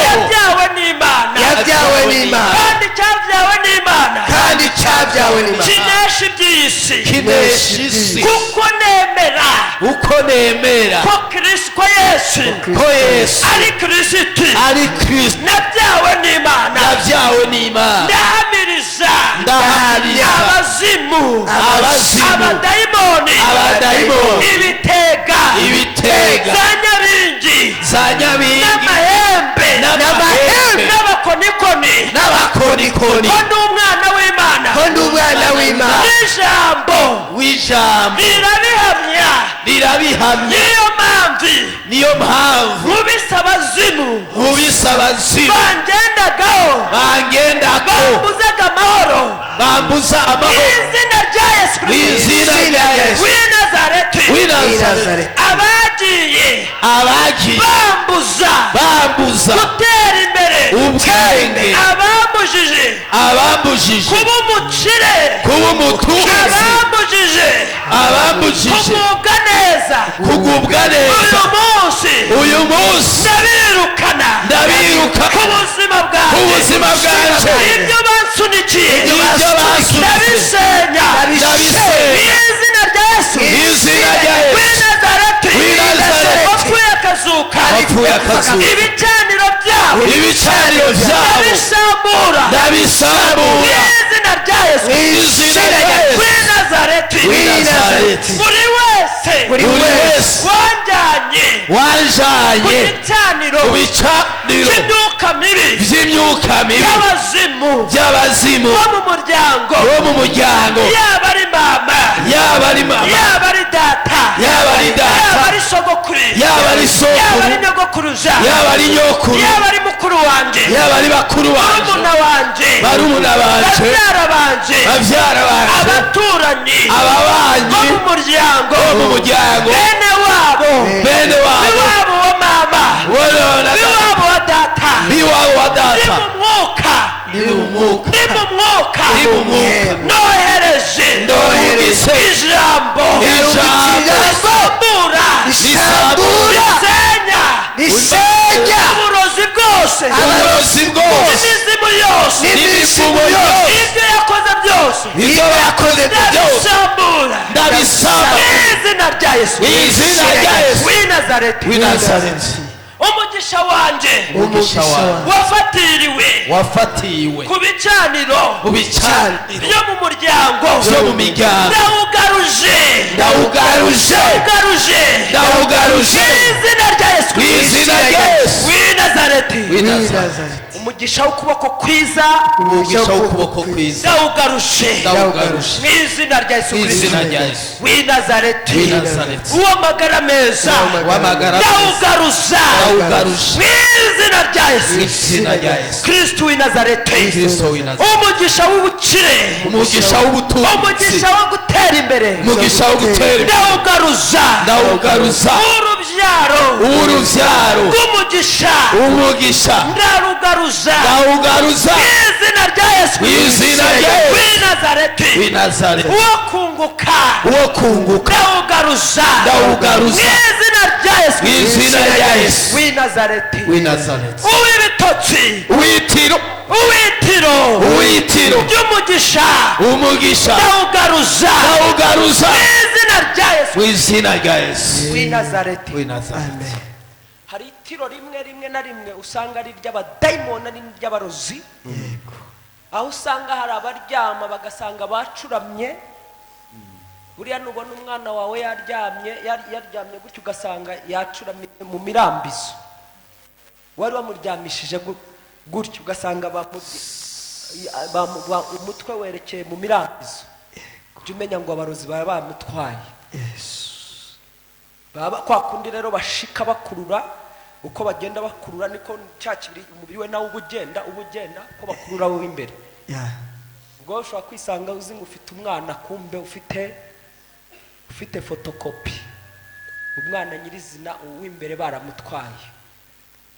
S3: yabyawe n'Imana, kandi cyabyawe n'Imana, kinesha iby'isi, kuko nemera ko Yesu ari Kristo, nabyawe n'Imana. Ndahamiriza abazimu, abadayimoni, ibitega, za nyabingi, n'amahembe, n'abakonikoni, ko ndi umwana w'Imana, n'ijambo rirabihamya. Niyo mpamvu mubisa abazimu bangendagaho, bambuza amahoro, mu izina rya Yesu Kristo w'i Nazareti abagiye bambuza gutera imbere
S4: ubwenge
S3: abambujije kuba umukire
S4: kuba umutunzi abambujije kugubwa neza uyu munsi ndabiruka ku buzima bwanjye
S3: ibyo bansunikiye
S4: ndabisenya
S3: izina rya Yesu w'i Nazareti wapfuye akazuka ibicaniro byabo ndabisambura izina rya Yesu w'i Nazareti buri wese wanjanye ku bicaniro by'imyuka mibi by'abazimu bo mu muryango yaba ari mama yaba ari data yaba ari sogokuru yaba ari nyogokuruza yaba ari mukuru wanje yaba ari bakuru wanje barumuna banje bavyara banje abaturanyi ababanyi bo mu muryango bene wabo biwabo wa mama biwabo wa data ni mu mwuka nohereje ijambo risenya uburozi bwose n'imizimu yose ibyo yakoze byose ndabisamba izina rya Yesu w'i Nazareti umugisha wanje wafatiriwe ku bicaniro byo mu muryango ndawugaruje izina rya Yesu w'i Nazareti umugisha w'ukuboko kwiza ndawugaruje mu izina rya Yesu w'i Nazareti uw'amagara meza ndawugaruza mu izina rya Yesu Kristo w'i Nazareti umugisha w'ubukire umugisha wo gutera imbere ndawugaruza urubyaro rw'umugisha ndarugaruza izina rya Yesu w'i Nazareti uwo kunguka ndawugaruza izina rya Yesu w'i Nazareti uw'ibitotsi uwitiro by'umugisha ndawugaruza izina rya Yesu w'i Nazareti. Hari itiro rimwe na rimwe usanga ari ry'abadayimoni ari ry'abarozi aho usanga hari abaryama bagasanga bacuramye buriya nubona umwana wawe yaryamye gutyo ugasanga yacuramye mu mirambizo wari wamuryamishije gutyo ugasanga umutwe werekeye mu mirambizo jya umenya ngo abarozi baba bamutwaye kwa kundi rero bashika bakurura uko bagenda bakurura niko cyakibiri umubiri we nawe ubugenda ko bakurura wowe imbere ubwo ushobora kwisanga uzi ngo ufite umwana kumbe ufite fotokopi umwana nyirizina uw'imbere baramutwaye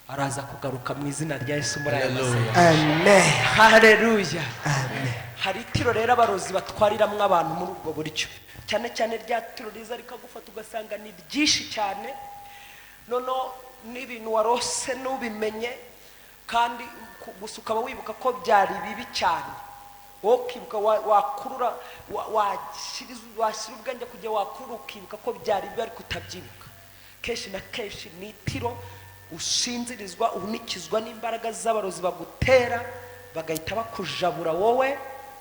S3: araza kugaruka mu izina rya Yesu muri aya masengesho amen haleluya amen. Hari itiro rero abarozi batwariramwe abantu muri ubwo buryo cyane rya tiro riza rikagufata ugasanga ni byinshi cyane nono n'ibintu warose n'ubimenye kandi gusa ukaba wibuka ko byari bibi cyane wowe ukibuka wakurura washyira ubwenge kujya wakurura ukibuka ko byari bibi ariko utabyibuka kenshi na kenshi ni itiro ushinzirizwa uhunikizwa n'imbaraga z'abarozi bagutera bagahita bakujabura wowe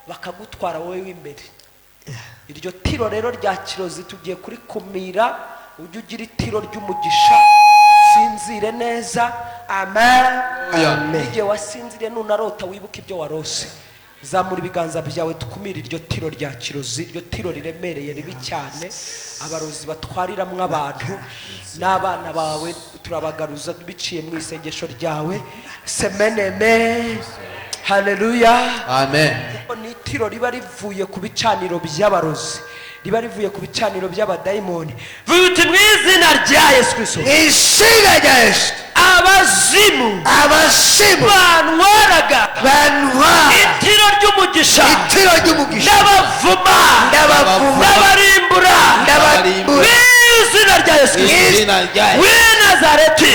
S3: bakagutwara wowe w'imbere iryo tiro rero rya kirozi tugiye kurikumira ujye ugira itiro ry'umugisha sinzire neza amen igihe wasinziriye nunarota wibuka ibyo warose zamura ibiganza byawe tukumira iryo tiro rya kirozi iryo tiro riremereye ribi cyane abarozi batwariramwe abantu n'abana bawe turabagaruza biciye mu isengesho ryawe semeneme haleluya
S4: amen.
S3: Ni itiro riba rivuye ku bicaniro by'abarozi riba rivuye ku bicaniro by'abadayimoni. Vuga uti mu izina rya Yesu Kristo,
S1: izina rya Yesu,
S3: abazimu bantwaraga itiro ry'umugisha n'abavuma n'abarimbura mu izina rya Yesu w'i Nazareti,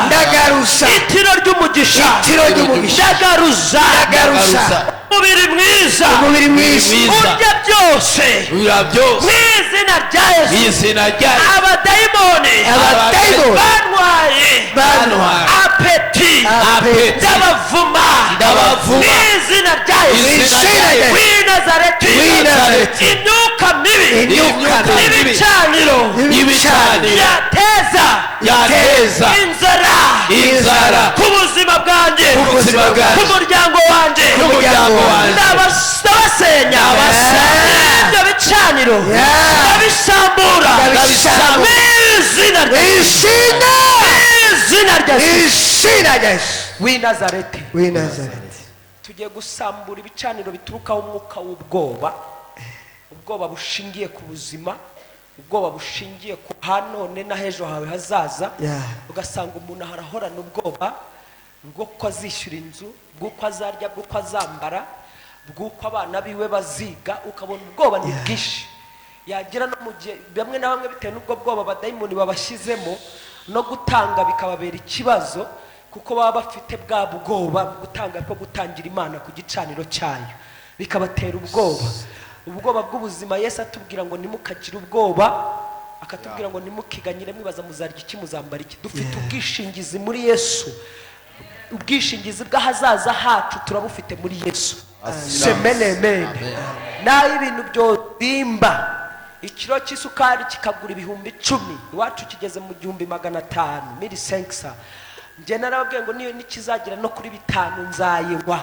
S3: ndagaruza itiro ry'umugisha, ndagaruza umubiri mwiza urya byose mu izina rya Yesu. Abadayimoni bantwaye apeti ndabavuma mu izina rya Yesu w'i Nazareti. Imyuka mibi n'ibicaniro yateza inzara ku buzima bwanjye, ku muryango wanjye, ndabasenya ibyo bicaniro, ndabisambura mu izina rya Yesu w'i Nazareti. Tugiye gusambura ibicaniro biturukaho umwuka w'ubwoba, ubwoba bushingiye ku buzima, ubwoba bushingiye ku hanone na hejo hawe hazaza. Ugasanga umuntu arahorana ubwoba bw'uko azishyura inzu, bw'uko azarya, bw'uko azambara, bw'uko abana biwe baziga. Ukabona ubwoba ni bwinshi, yagira no mu gihe bamwe na bamwe bitewe n'ubwo bwoba abadayimoni babashyizemo no gutanga bikababera ikibazo, kuko baba bafite bwa bwoba gutanga ko gutangira Imana ku gicaniro cyayo, bikabatera ubwoba bw'ubuzima. Yesu atubwira ngo nimukagire ubwoba, akatubwira ngo nimukiganyire mwibaza muzarya iki, muzambara iki. Dufite ubwishingizi muri Yesu, ubwishingizi bw'ahazaza hacu turabufite muri Yesu. Semenemene. Naho ibintu byodimba, ikiro cy'isukari kikagura 10,000, iwacu kigeze mu 500 milisenkisa. Njye narababwiye ngo niyo nikizagira no kuri 5 nzayiwa.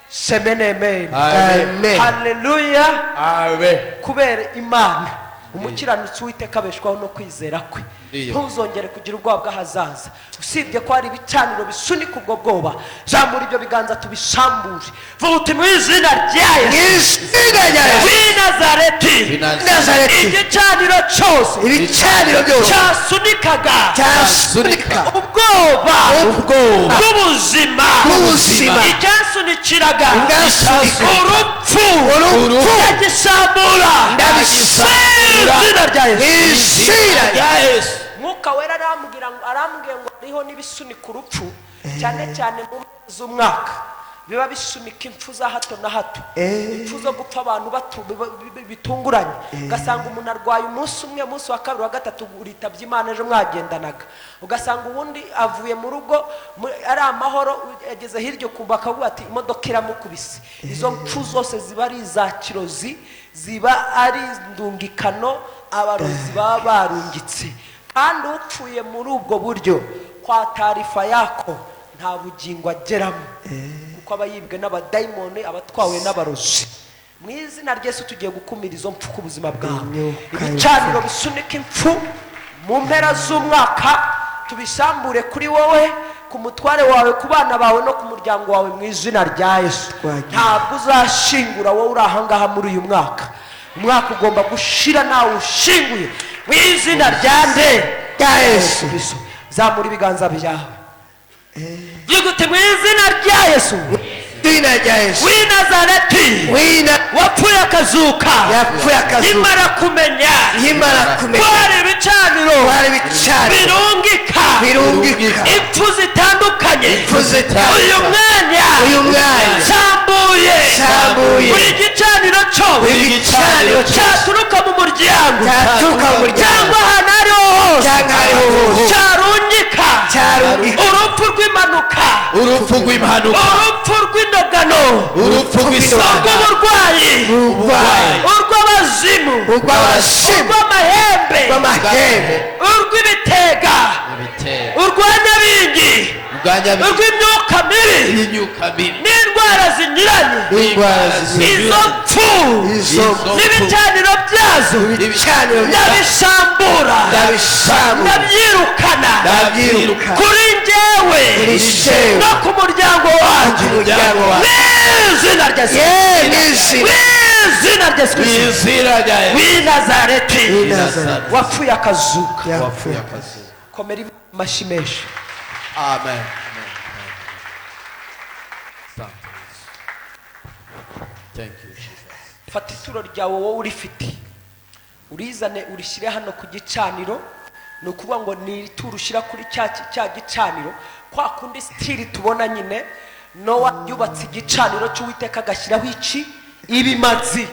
S3: Semenemene. Haleluya. Kubera Imana umukiranutsi w'Uwiteka abeshwaho no kwizera kwe. Ntuzongere kugira ubwoba bw'ahazaza, usibye ko hari ibicaniro bisunika ubwo bwoba. Jamura ibyo biganza tubishambure. Vuga uti mu izina rya Yesu w'i Nazareti, igicaniro cyose cyasunikaga ubwoba bw'ubuzima, icyasunikiraga urupfu, ndagisambura izina rya Yesu. Mwuka wera arambwiye ngo hariho n'ibisunika urupfu, cyane cyane mu mpera z'umwaka biba bisunika impfu za hato na hato, impfu zo gupfa abantu bitunguranye. Ugasanga umuntu arwaye umunsi umwe, umunsi wa kabiri wa gatatu uritabye Imana, ejo mwagendanaga. Ugasanga ubundi avuye mu rugo ari amahoro, ageze hirya kumva akavuga ati imodoka iramukubise. Izo mpfu zose ziba ari iza kirozi, ziba ari indungikano abarozi baba barungitse. Kandi upfuye muri ubwo buryo kwa taarifa yako nta bugingo ageramo, kuko aba yibwe n'abadayimoni, abatwawe n'abarozi. Mu izina rya Yesu tugiye gukumira izo mpfu ku buzima bwawe. Ibicaniro bisunika impfu mu mpera z'umwaka tubisambure kuri wowe, ku mutware wawe, ku bana bawe no ku muryango wawe mu izina rya Yesu. Ntabwo uzashingura wowe uri ahangaha muri uyu mwaka. Umwaka ugomba gushira nawe ushinguye mu izina rya Yesu Kristo. Zamura ibiganza byawe. Yigute mu izina rya Yesu w'i Nazareti, wapfuye akazuka, imara kumenya kwari ibicaniro birungika impfu zitandukanye. Uyu mwanya sambuye buri gicaniro cyaturuka mu muryango cyangwa ahantu ariho hose cyarungika urupfu rw'impanuka, urupfu rw'indogano, urupfu rw'uburwayi, urw'abazimu, urw'amahembe, urw'ibitega, urw'anyabingi, urw'imyuka mibi n'indwara zinyuranye. Izo mpfu n'ibicaniro byazo ndabisambura, ndabyirukana kuri njyewe no ku muryango wanjye. Izina rya Yesu, izina rya Yesu
S4: mu
S3: Kristo
S4: izina rya Yesu
S3: w'i Nazareti
S1: w'i Nazareti.
S3: wapfuye akazuka
S1: yapfuye
S3: komera amashyi menshi.
S4: amen thank you Jesus.
S3: fata ituro ryawe wowe urifite urizane urishyire hano ku gicaniro. ni ukuvuga ngo ni ituro ushyira kuri cya gicaniro kwa kundi sitiri tubona nyine Nowa yubatse igicaniro cy'Uwiteka agashyiraho ibimazi.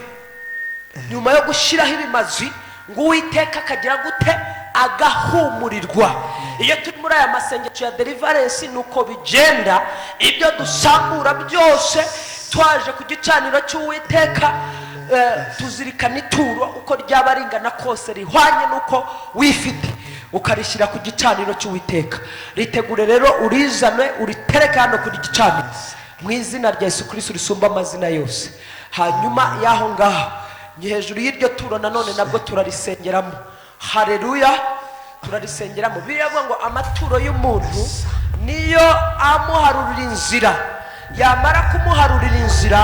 S3: nyuma yo gushyiraho ibimazi ngo Uwiteka akagira gute agahumurirwa. iyo turi muri aya masengesho ya deliverance nuko bigenda. ibyo dusambura byose twaje ku gicaniro cy'Uwiteka tuzirikana ituro uko ryaba ringana kose rihwanye nuko wifite ukarishyira ku gicaniro cy'Uwiteka. ritegure rero urizane uritereke hano ku gicaniro mu izina rya Yesu Kristo risumba amazina yose. hanyuma y'aho ngaho hejuru y'iryo turo nanone nabwo turarisengeramo. haleluya, turarisengeramo. biravuga ngo amaturo y'umuntu niyo amuharurira inzira, yamara kumuharurira inzira